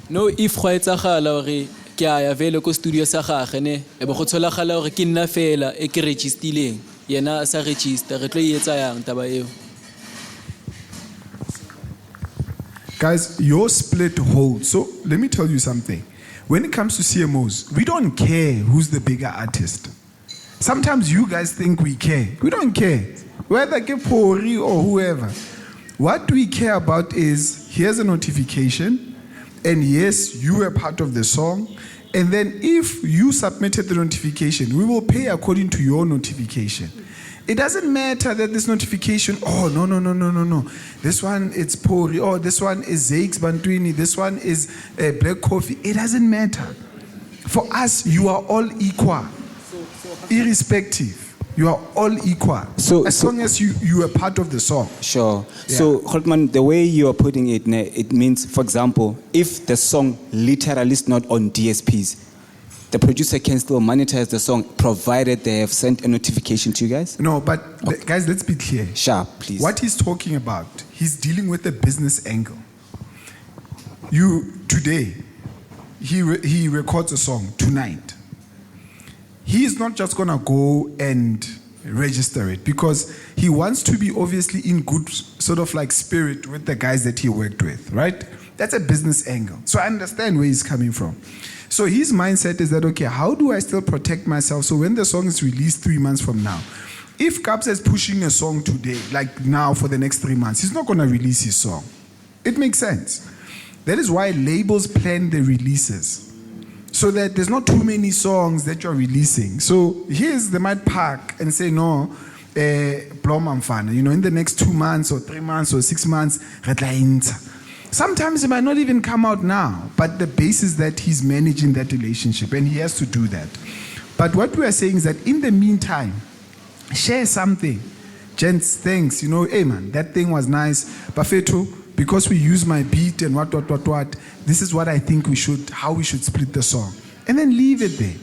Speaker 10: No, if go etsagala hore ke a ya vele ko studio sa gagwe ne e be go tsholagala hore ke nna fela e ke registerileng yena sa register re tlo etsa yang taba eo.
Speaker 6: Guys, your split holds. So let me tell you something. When it comes to CMOs, we don't care who's the bigger artist. Sometimes you guys think we care. We don't care. Whether Kepori or whoever. What we care about is, here's a notification, and yes, you were part of the song, and then if you submitted the notification, we will pay according to your notification. It doesn't matter that this notification, no. This one, it's Pori. Oh, this one is Zakes Bantwini. This one is Black Coffee. It doesn't matter. For us, you are all equal. Irrespective. You are all equal. So as long as you are part of the song.
Speaker 2: Sure.
Speaker 6: Yeah.
Speaker 2: So, Holtman, the way you are putting it, it means, for example, if the song literally is not on DSPs, the producer can still monetize the song provided they have sent a notification to you guys?
Speaker 6: No, but guys, let's be clear.
Speaker 2: Sure, please.
Speaker 6: What he's talking about, he's dealing with a business angle. Today, he records a song tonight. He is not just going to go and register it because he wants to be obviously in good sort of like spirit with the guys that he worked with, right? That's a business angle. So I understand where he's coming from. So his mindset is that, okay, how do I still protect myself? So when the song is released 3 months from now, if Kapsa is pushing a song today, like now for the next 3 months, he's not going to release his song. It makes sense. That is why labels plan the releases. So that there's not too many songs that you're releasing. So they might park and say, no, Blomamfana, in the next 2 months or 3 months or 6 months, sometimes it might not even come out now, but the base is that he's managing that relationship and he has to do that. But what we are saying is that in the meantime, share something. Gents, thanks, hey man, that thing was nice. Bafeto, because we use my beat and what, this is what I think how we should split the song. And then leave it there.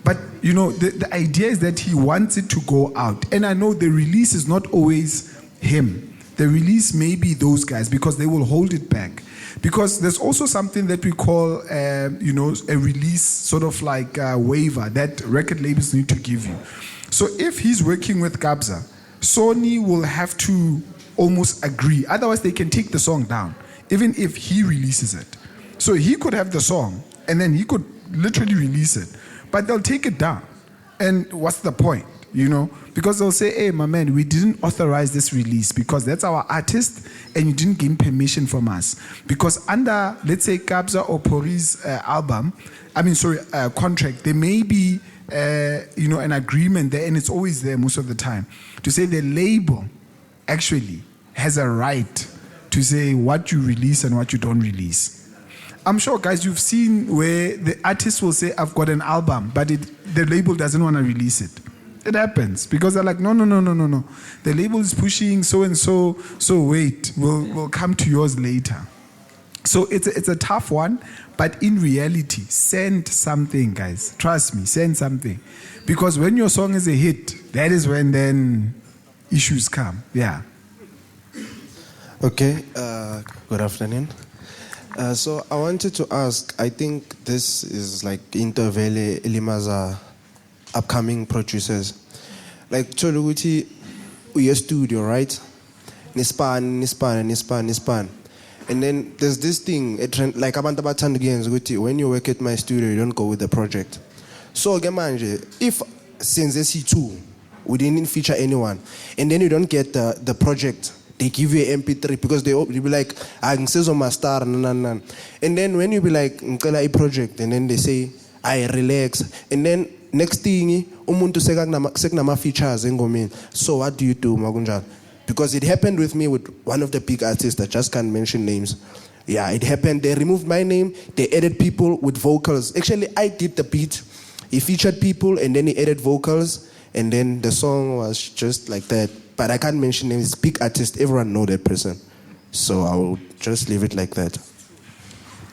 Speaker 6: But, the idea is that he wants it to go out. And I know the release is not always him. The release may be those guys because they will hold it back. Because there's also something that we call, a release sort of like a waiver that record labels need to give you. So if he's working with Kabza, Sony will have to almost agree. Otherwise, they can take the song down, even if he releases it. So he could have the song, and then he could literally release it. But they'll take it down. And what's the point? Because they'll say, hey, my man, we didn't authorize this release because that's our artist and you didn't gain permission from us. Because under, let's say, Kabza or Pori's contract, there may be, an agreement there, and it's always there most of the time, to say the label actually has a right to say what you release and what you don't release. I'm sure, guys, you've seen where the artist will say, I've got an album, but the label doesn't want to release it. It happens because they're like, no. The label is pushing so-and-so, so wait, we'll come to yours later. So it's a tough one, but in reality, send something, guys. Trust me, send something. Because when your song is a hit, that is when then issues come. Yeah.
Speaker 8: Okay, good afternoon. So I wanted to ask, I think this is like Intervele Elimaza upcoming producers. Like Choluguti, we a studio, right? Nispan. And then there's this thing, a trend, like when you work at my studio, you don't go with the project. So if since SC2, we didn't feature anyone, and then you don't get the project, they give you an MP3 because you'll be like, I'm my star, and then when you be like, a project, and then they say, I relax, and then next thing, umuntu sekunama features engomeni. So what do you do, makunjalo? Because it happened with me with one of the big artists, I just can't mention names. Yeah, it happened. They removed my name. They added people with vocals. Actually, I did the beat. He featured people, and then he added vocals, and then the song was just like that. But I can't mention names. It's a big artist. Everyone know that person. So I will just leave it like that.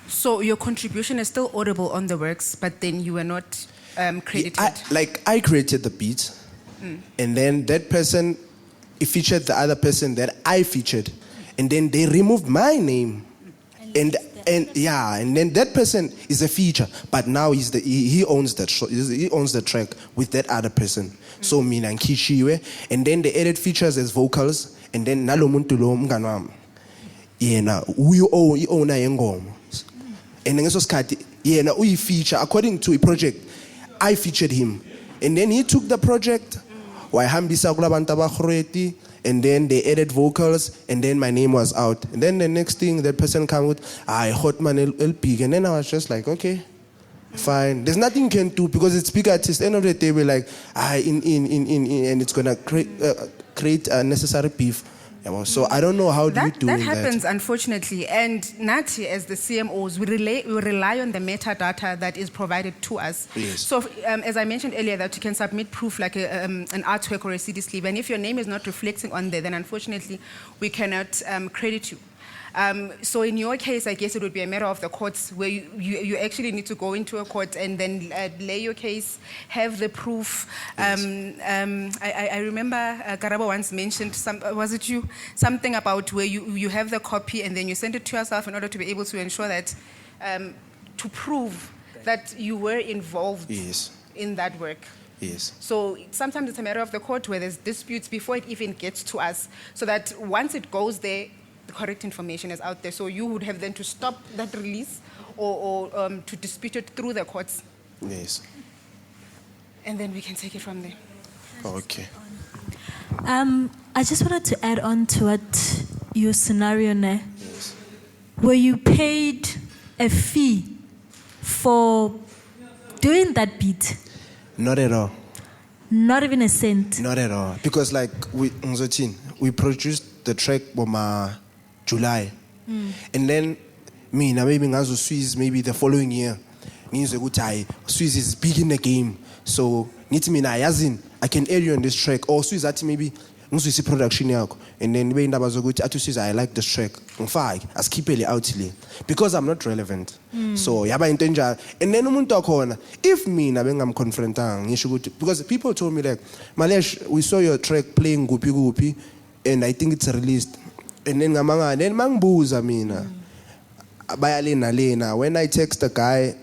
Speaker 7: So your contribution is still audible on the works, but then you were not credited.
Speaker 8: I created the beat, and then that person, he featured the other person that I featured, and then they removed my name. And then that person is a feature, but now he owns that he owns the track with that other person. So mina nkishiwe, and then they added features as vocals, and then nalo muntu lo mngani wami yena owner yengoma, and ngeso sikhathi yena uyi feature according to a project. I featured him, and then he took the project wayihambisa kulabantu abakhoreti. And then they added vocals, and then my name was out. And then the next thing, that person came with, Hotman El Big. And then I was just like, okay, fine. There's nothing you can do because it's big artists. End of the day, we're like, and it's going to create unnecessary beef. So I don't know how do you do that.
Speaker 7: That happens, unfortunately. And Nati, as the CMOs, we rely on the metadata that is provided to us.
Speaker 8: Yes.
Speaker 7: So as I mentioned earlier, that you can submit proof like an artwork or a CD sleeve. And if your name is not reflecting on there, then unfortunately, we cannot credit you. So in your case, I guess it would be a matter of the courts where you actually need to go into a court and then lay your case, have the proof.
Speaker 8: Yes.
Speaker 7: I remember Karabo once mentioned, was it you? Something about where you have the copy and then you send it to yourself in order to be able to ensure that, to prove that you were involved in that work.
Speaker 8: Yes.
Speaker 7: So sometimes it's a matter of the court where there's disputes before it even gets to us, so that once it goes there, the correct information is out there. So you would have then to stop that release or to dispute it through the courts.
Speaker 8: Yes.
Speaker 7: And then we can take it from there.
Speaker 8: Okay.
Speaker 4: I just wanted to add on to what your scenario now.
Speaker 8: Yes.
Speaker 4: Were you paid a fee for doing that beat?
Speaker 8: Not at all.
Speaker 4: Not even a cent?
Speaker 8: Not at all. Because like we produced the track July. And then maybe ngazo Swiss maybe the following year. Swiss is big in the game. So I can air you on this track. Or Swiss at maybe production yako. And then I like this track. As keep it out because I'm not relevant. So yaba intenja. And then if me I'm confronting because people told me like, Malesh, we saw your track playing Gupi Gupi, and I think it's released. And then mangbuza mina. Bayalena. When I text the guy,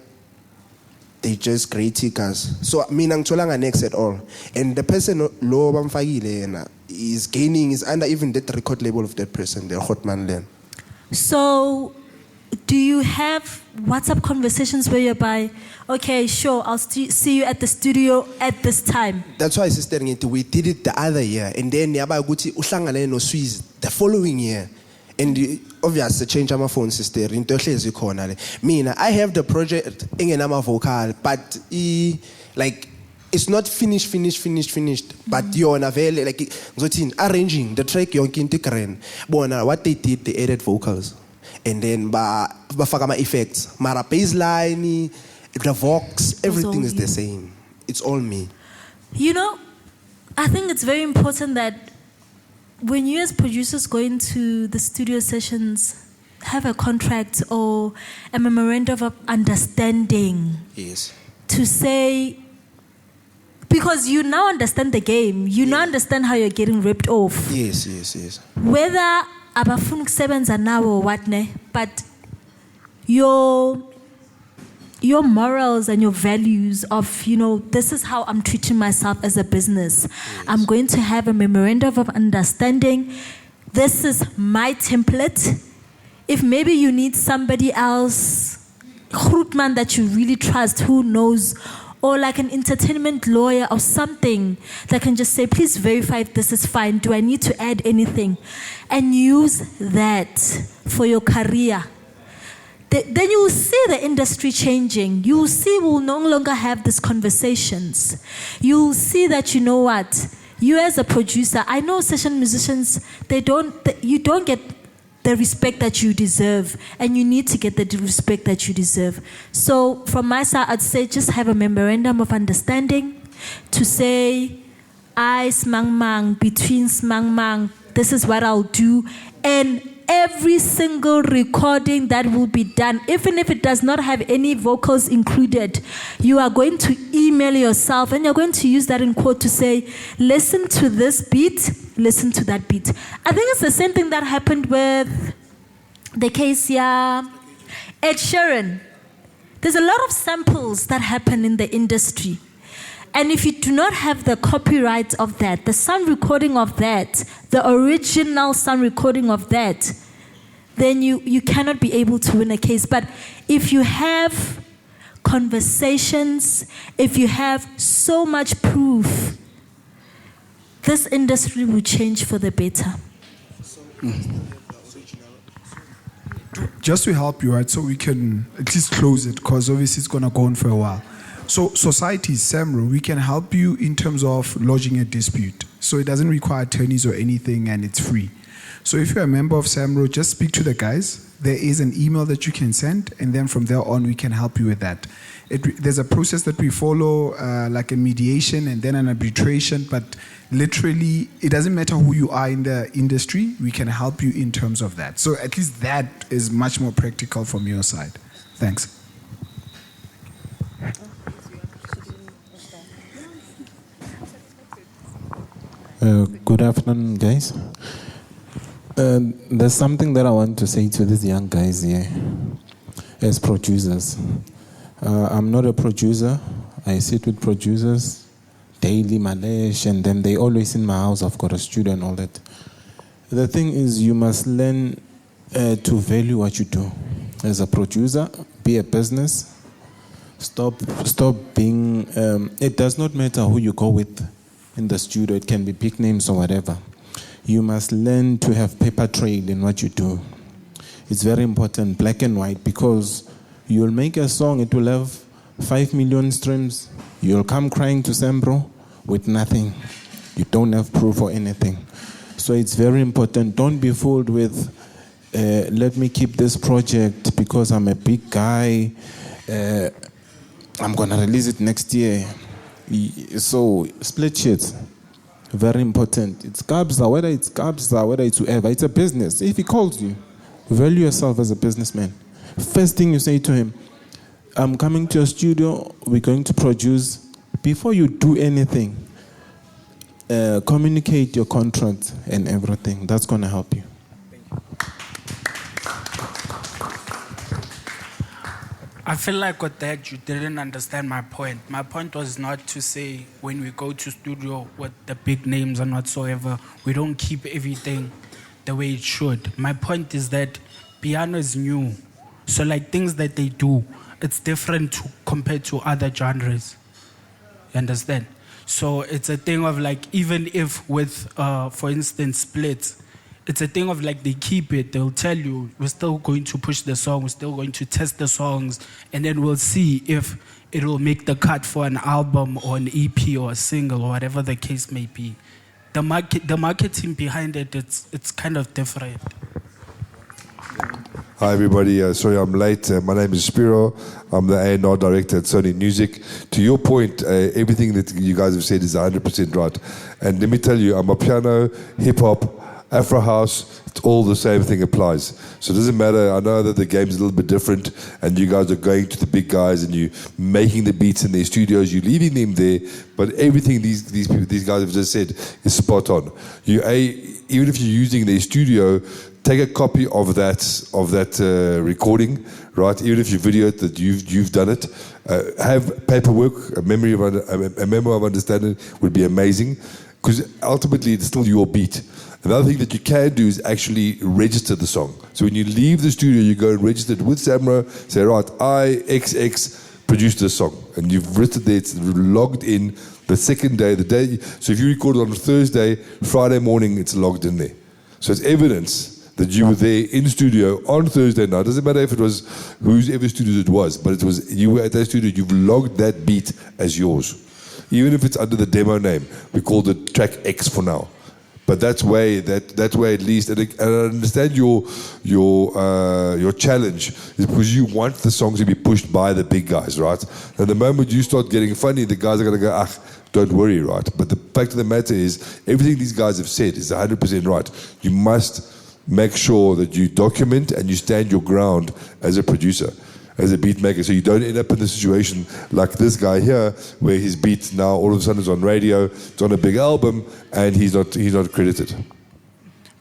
Speaker 8: they just critique us. So mina ngitholanga next at all. And the person lo bamfakile is gaining, is under even that record label of that person, the Hotman Len.
Speaker 4: So do you have WhatsApp conversations where you're by, okay, sure, I'll see you at the studio at this time? That's
Speaker 8: why, sister, we did it the other year. And then the following year. And obviously, change my phone, sister. Mina, I have the project in a vocal, but it's not finished. But you're on a very arranging the track you're in what they did, they added vocals. And then bafaka effects. Mara baseline, the vox, everything is the same. It's all me.
Speaker 4: You know, I think it's very important that when you as producers go into the studio sessions, have a contract or a memorandum of understanding.
Speaker 8: Yes.
Speaker 4: To say, because you now understand the game, you now understand how you're getting ripped off.
Speaker 8: Yes.
Speaker 4: Whether abafuna ukusebenza nawo or what ne, but your morals and your values of, this is how I'm treating myself as a business. Yes. I'm going to have a memorandum of understanding. This is my template. If maybe you need somebody else, Grootman that you really trust, who knows, or like an entertainment lawyer or something that can just say, please verify if this is fine. Do I need to add anything? And use that for your career. then you will see the industry changing. You will see we'll no longer have these conversations. You will see that, you know what, you as a producer, I know session musicians, you don't get the respect that you deserve, and you need to get the respect that you deserve. So from my side, I'd say just have a memorandum of understanding to say, I, Smang Mang, between Smang Mang, this is what I'll do. And every single recording that will be done, even if it does not have any vocals included, you are going to email yourself and you're going to use that in quote to say, listen to this beat, listen to that beat. I think it's the same thing that happened with the case here, Ed Sheeran. There's a lot of samples that happen in the industry. And if you do not have the copyright of that, the sound recording of that, the original sound recording of that, then you cannot be able to win a case. But if you have conversations, if you have so much proof, this industry will change for the better.
Speaker 6: Just to help you, right, so we can at least close it, because obviously it's going to go on for a while. So societies, Samro, we can help you in terms of lodging a dispute. So it doesn't require attorneys or anything, and it's free. So if you're a member of Samro, just speak to the guys. There is an email that you can send, and then from there on, we can help you with that. There's a process that we follow, like a mediation and then an arbitration, but literally, it doesn't matter who you are in the industry, we can help you in terms of that. So at least that is much more practical from your side. Thanks.
Speaker 11: Good afternoon, guys. There's something that I want to say to these young guys here as producers. I'm not a producer. I sit with producers daily, Malesh, and then they always in my house. I've got a studio and all that. The thing is, you must learn to value what you do. As a producer, be a business. Stop being... it does not matter who you go with in the studio. It can be big names or whatever. You must learn to have paper trail in what you do. It's very important, black and white, because you'll make a song, it will have 5 million streams. You'll come crying to Samro with nothing. You don't have proof or anything. So it's very important. Don't be fooled with, let me keep this project because I'm a big guy. I'm going to release it next year. So split shit. Very important. It's Kabza, whether it's Kabza, whether it's whoever. It's a business. If he calls you, value yourself as a businessman. First thing you say to him, I'm coming to your studio, we're going to produce. Before you do anything, communicate your contract and everything. That's going to help you.
Speaker 9: I feel like with that, you didn't understand my point. My point was not to say when we go to studio with the big names and whatsoever, we don't keep everything the way it should. My point is that piano is new. So like things that they do, it's different compared to other genres. You understand? So it's a thing of like, even if with, for instance, splits, it's a thing of like they keep it, they'll tell you, we're still going to push the song, we're still going to test the songs, and then we'll see if it will make the cut for an album or an EP or a single or whatever the case may be. The marketing behind it, it's kind of different.
Speaker 12: Hi everybody, sorry I'm late. My name is Spiro. I'm the A&R director at Sony Music. To your point, everything that you guys have said is 100% right. And let me tell you, I'm a piano, hip-hop, Afro House, it's all the same thing applies. So it doesn't matter. I know that the game's a little bit different and you guys are going to the big guys and you making the beats in their studios, you're leaving them there, but everything these guys have just said is spot on. Even if you're using their studio, take a copy of that recording, right? Even if you video it, that you've done it. Have paperwork, a memo of understanding would be amazing, because ultimately it's still your beat. Another thing that you can do is actually register the song. So when you leave the studio, you go and register it with Samro, say, right, I, XX, produced this song. And you've written there, it's logged in the second day, the day. So if you record it on Thursday, Friday morning, it's logged in there. So it's evidence that you were there in studio on Thursday night. Doesn't matter if it was whoever studio it was, but it was you were at that studio. You've logged that beat as yours, even if it's under the demo name. We called it track X for now. But that's way at least, and I understand your challenge is because you want the songs to be pushed by the big guys, right? And the moment you start getting funny, the guys are going to go, don't worry, right? But the fact of the matter is, everything these guys have said is 100% right. You must make sure that you document and you stand your ground as a producer, as a beat maker, so you don't end up in the situation like this guy here, where his beat now all of a sudden is on radio, it's on a big album, and he's not credited.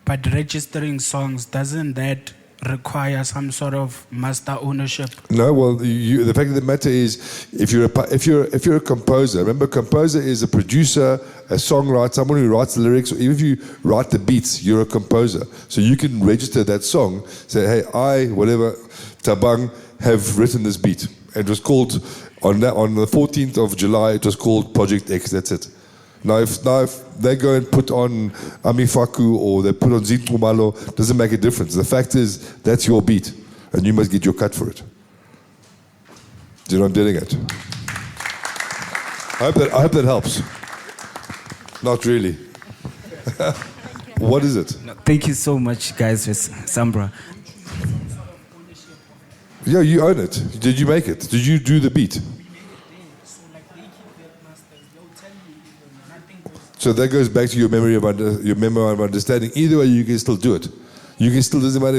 Speaker 9: But registering songs, doesn't that require some sort of master ownership?
Speaker 12: No, well, the fact of the matter is, if you're a composer, remember, a composer is a producer, a songwriter, someone who writes the lyrics, or even if you write the beats, you're a composer. So you can register that song, say, hey, Tabang, have written this beat. It was called, on the 14th of July, it was called Project X, that's it. Now if they go and put on Amifaku or they put on Zintumalo, doesn't make a difference. The fact is, that's your beat, and you must get your cut for it. Do you know what I'm getting at? I hope that helps. Not really. What is it?
Speaker 13: No, thank you so much, guys, for SAMPRA.
Speaker 12: Yeah, you own it. Did you make it? Did you do the beat? So that goes back to your memory of understanding. Either way, you can still do it. You can still, doesn't matter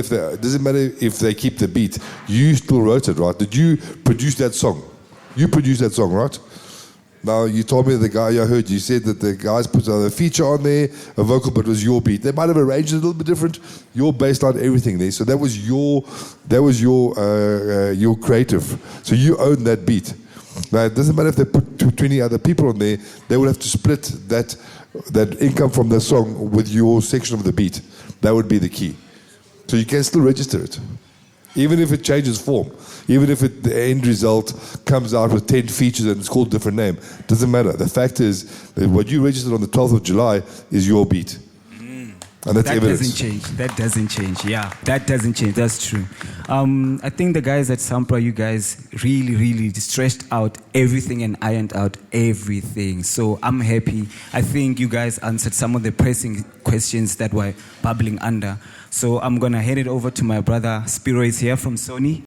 Speaker 12: if they keep the beat. You still wrote it, right? Did you produce that song? You produced that song, right? Now, you told me the guy I heard, you said that the guys put a feature on there, a vocal, but it was your beat. They might have arranged it a little bit different. Your baseline, everything there. So that was your creative. So you own that beat. Now, it doesn't matter if they put 20 other people on there, they would have to split that income from the song with your section of the beat. That would be the key. So you can still register it. Even if it changes form, even if the end result comes out with 10 features and it's called a different name, doesn't matter. The fact is that what you registered on the 12th of July is your beat. And that's evidence.
Speaker 13: That doesn't change. Yeah, that doesn't change. That's true. I think the guys at SAMPRA, you guys really stretched out everything and ironed out everything. So I'm happy. I think you guys answered some of the pressing questions that were bubbling under. So I'm going to hand it over to my brother. Spiro is here from Sony.